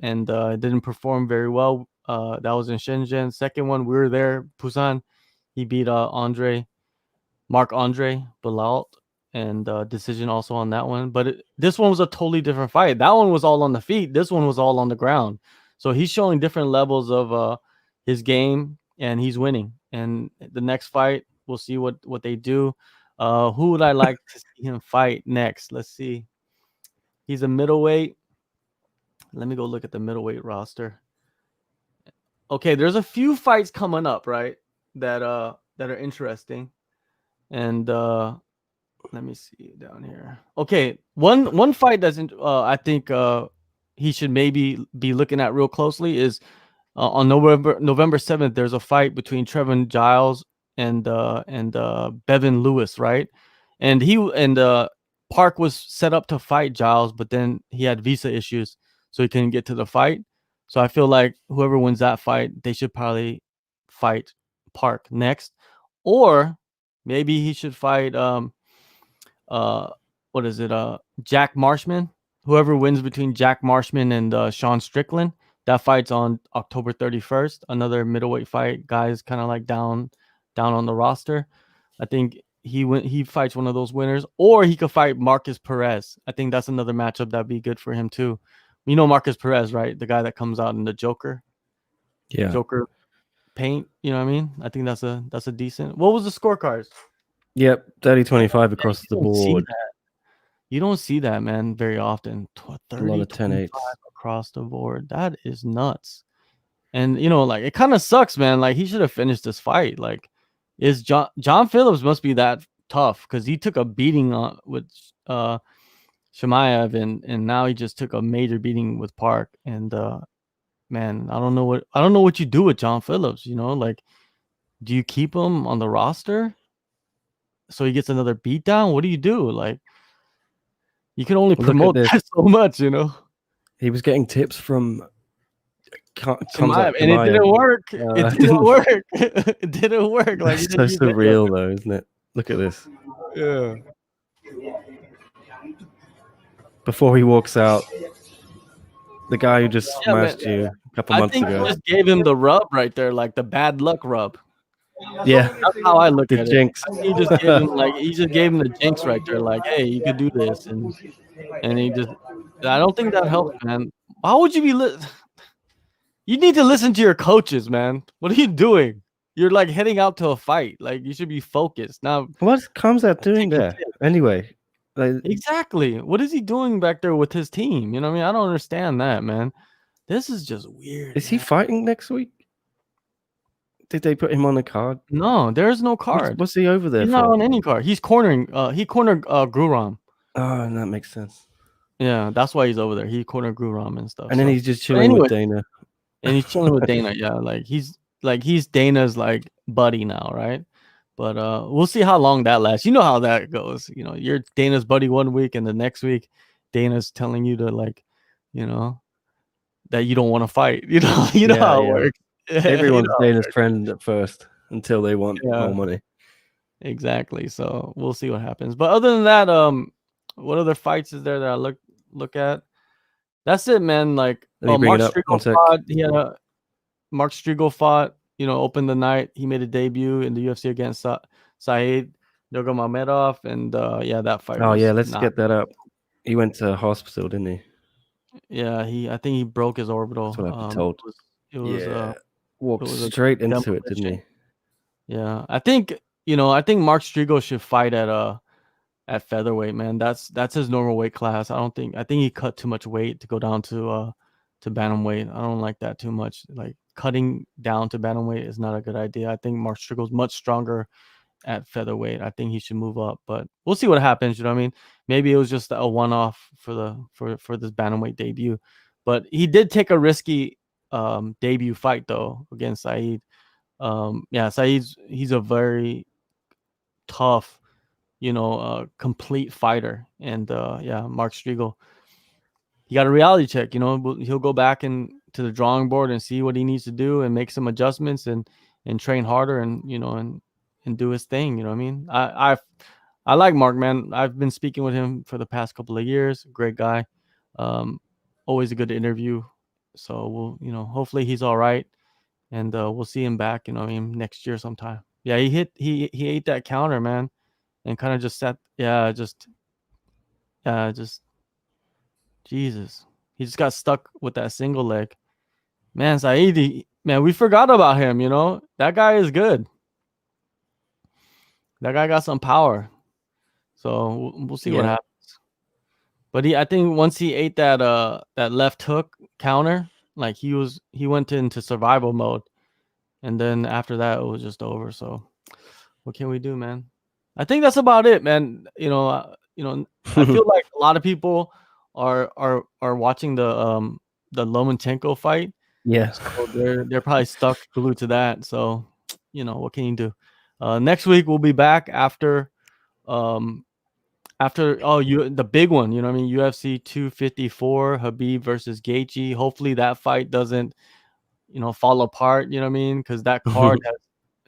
and didn't perform very well. That was in Shenzhen. Second one, we were there, Busan. He beat Marc-Andre Belalt, and decision also on that one. But this one was a totally different fight. That one was all on the feet. This one was all on the ground. So he's showing different levels of his game, and he's winning. And the next fight, we'll see what they do. Who would I like to see him fight next? Let's see. He's a middleweight. Let me go look at the middleweight roster. Okay, there's a few fights coming up, right? That are interesting. And let me see down here. Okay, one fight that's I think he should maybe be looking at real closely is on November 7th. There's a fight between Trevin Giles and Bevan Lewis, right? And Park was set up to fight Giles, but then he had visa issues, so he couldn't get to the fight. So I feel like whoever wins that fight, they should probably fight Park next, or maybe he should fight Jack Marshman. Whoever wins between Jack Marshman and Sean Strickland, that fight's on October 31st. Another middleweight fight. Guys kind of like down on the roster. I think he fights one of those winners, or he could fight Marcus Perez. I think that's another matchup that'd be good for him too. You know Marcus Perez, right? The guy that comes out in the Joker. Yeah. Joker paint. You know what I mean? I think that's a decent. What was the scorecards? Yep, 30-25 across the board. You don't see that, man, very often. A lot of 10-8s across the board. That is nuts. And like it kind of sucks, man. Like he should have finished this fight. Like, is John Phillips must be that tough because he took a beating on with Chimaev and now he just took a major beating with Park. And man, I don't know what you do with John Phillips. Like, do you keep him on the roster so he gets another beatdown? What do you do? Like, you can only promote that so much, He was getting tips from Chimaev, and it didn't work. It didn't work. It didn't work. Like, it's so surreal, though, isn't it? Look at this. Yeah. Before he walks out, the guy who just smashed you a couple months ago. I think he just gave him the rub right there, like the bad luck rub. Yeah, that's how I look at jinx. it. He just gave him the jinx right there, like, hey, you could do this, and he just. I don't think that helps, man. How would you be? You need to listen to your coaches, man. What are you doing? You're like heading out to a fight. Like, you should be focused. Now, what comes out doing there anyway? Like, exactly. What is he doing back there with his team? You know what I mean? I don't understand that, man. This is just weird. Is he fighting next week? Did they put him on the card? No, there's no card. What's he over there He's for? not on any card. He's cornering. He cornered Guran. Oh, that makes sense. Yeah, that's why he's over there. He cornered Guran and stuff. And then he's just chilling with Dana. And he's chilling with Dana. Yeah, like he's Dana's like buddy now, right? But we'll see how long that lasts. You know how that goes. You're Dana's buddy one week, and the next week, Dana's telling you to that you don't want to fight. You know how it works. Everyone's Dana's friend at first until they want more money. Exactly. So we'll see what happens. But other than that, what other fights is there that I look at? That's it, man. Like, Mark Striegel fought. Mark Striegel fought. Opened the night. He made a debut in the UFC against Said Nurmagomedov, and that fight. Oh yeah, let's get that up. He went to hospital, didn't he? Yeah, I think he broke his orbital. That's what I've been told. It was walked straight into it, didn't he? Yeah, I think Mark Striegel should fight at featherweight, man. That's his normal weight class. I think he cut too much weight to go down to bantamweight. I don't like that too much. Like, cutting down to bantamweight is not a good idea. I think Mark Striegel's much stronger at featherweight. I think he should move up, but we'll see what happens. You know what I mean? Maybe it was just a one-off for this bantamweight debut, but he did take a risky debut fight though against Said. He's a very tough, complete fighter, and Mark Striegel, he got a reality check. He'll go back to the drawing board and see what he needs to do and make some adjustments and train harder and do his thing. You know what I mean? I like Mark, man. I've been speaking with him for the past couple of years. Great guy. Always a good interview. So we'll, hopefully he's all right, and we'll see him back. Next year sometime. Yeah, he ate that counter, man, and kind of just sat. Yeah, just Jesus. He just got stuck with that single leg. Man, Said, man, we forgot about him. That guy is good. That guy got some power. So we'll see what happens. But I think once he ate that left hook counter, like he went into survival mode, and then after that it was just over. So what can we do, man? I think that's about it, man. I feel like a lot of people are watching the Lomachenko fight. Yeah, so they're probably stuck glued to that. So what can you do? Next week we'll be back after the big one, UFC 254, Khabib versus Gaethje. Hopefully that fight doesn't fall apart, because that card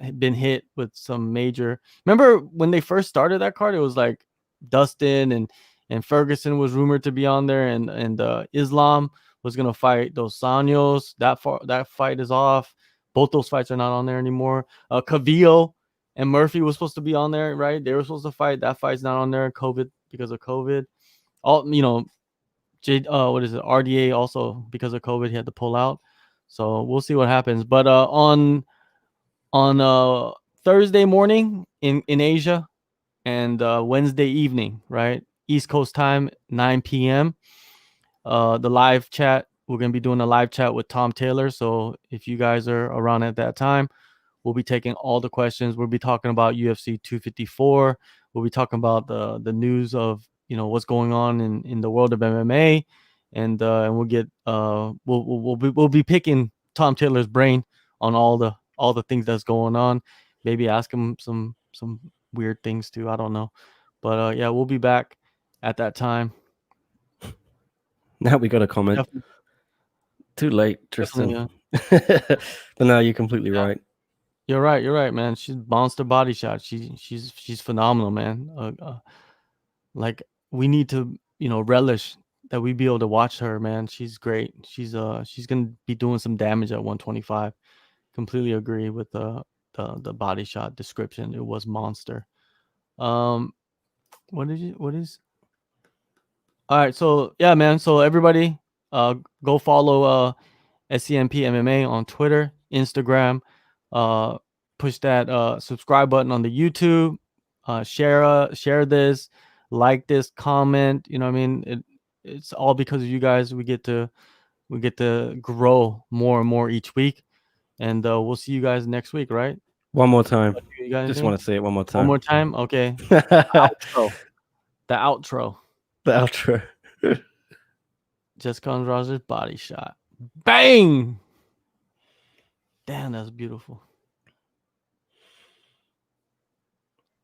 has been hit with some major. Remember when they first started that card, it was like Dustin and Ferguson was rumored to be on there, and Islam was gonna fight Dos Anjos. That fight is off. Both those fights are not on there anymore. Cavillo and Murphy was supposed to be on there, right? They were supposed to fight. That fight's not on there. Because of COVID. RDA also because of COVID he had to pull out. So we'll see what happens. But on Thursday morning in Asia and Wednesday evening, right? East Coast time, 9 p.m. The live chat, we're going to be doing a live chat with Tom Taylor. So if you guys are around at that time, we'll be taking all the questions. We'll be talking about UFC 254. We'll be talking about the news of, what's going on in the world of MMA. And we'll get we'll be picking Tom Taylor's brain on all the things that's going on. Maybe ask him some weird things too. I don't know, but yeah, we'll be back at that time. Now we got a comment. Definitely. Too late, Tristan. Yeah. But no, you're completely right. You're right, man. She's monster body shot. She's phenomenal, man. Like we need to, relish that we be able to watch her, man. She's great. She's gonna be doing some damage at 125. Completely agree with the body shot description. It was monster. What is? All right, so yeah, man. So everybody, go follow SCMP MMA on Twitter, Instagram. Push that subscribe button on the YouTube. Share this, like this, comment. You know what I mean? It's all because of you guys. We get to grow more and more each week, and we'll see you guys next week, right? One more time. You guys Just do? want to say it one more time. One more time, okay. The outro. The outro. Jessica Andrade's body shot. Bang! Damn, that's beautiful.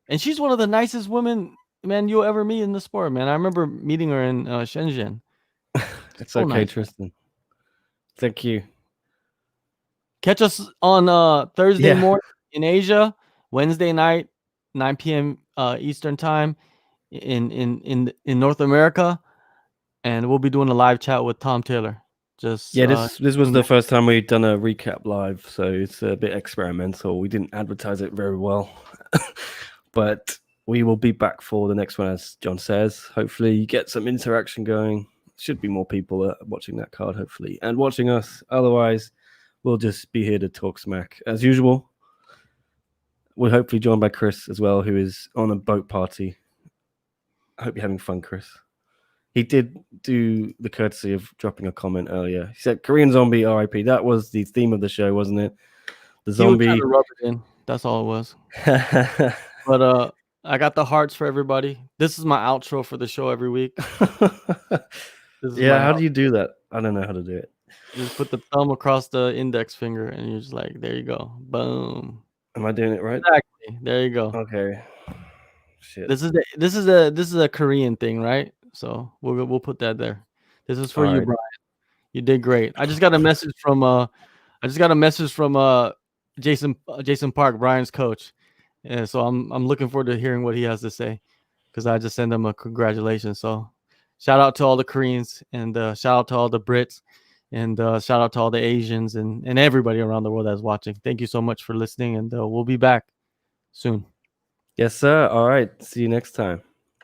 And she's one of the nicest women, man, you'll ever meet in the sport, man. I remember meeting her in Shenzhen. It's so okay, nice. Tristan. Thank you. Catch us on Thursday morning in Asia, Wednesday night, 9 p.m. Eastern time in North America, and we'll be doing a live chat with Tom Taylor. This was the first time we'd done a recap live, so it's a bit experimental. We didn't advertise it very well, but we will be back for the next one, as John says. Hopefully, you get some interaction going. Should be more people watching that card, hopefully, and watching us. Otherwise, we'll just be here to talk smack as usual. We're hopefully joined by Chris as well, who is on a boat party. I hope you're having fun, Chris. He did do the courtesy of dropping a comment earlier. He said, Korean zombie RIP. That was the theme of the show, wasn't it? The zombie. He was rub it in. That's all it was. But I got the hearts for everybody. This is my outro for the show every week. Yeah, how do you do that? I don't know how to do it. You just put the thumb across the index finger and you're just like, there you go. Boom. Am I doing it right? Exactly. There you go. Okay. Shit. This is a Korean thing, right? So we'll put that there. This is for you, Brian. You did great. I just got a message from Jason Park, Brian's coach. And so I'm looking forward to hearing what he has to say, because I just sent him a congratulations. So shout out to all the Koreans, and shout out to all the Brits, and shout out to all the Asians and everybody around the world that's watching. Thank you so much for listening, and we'll be back soon. Yes, sir. All right. See you next time.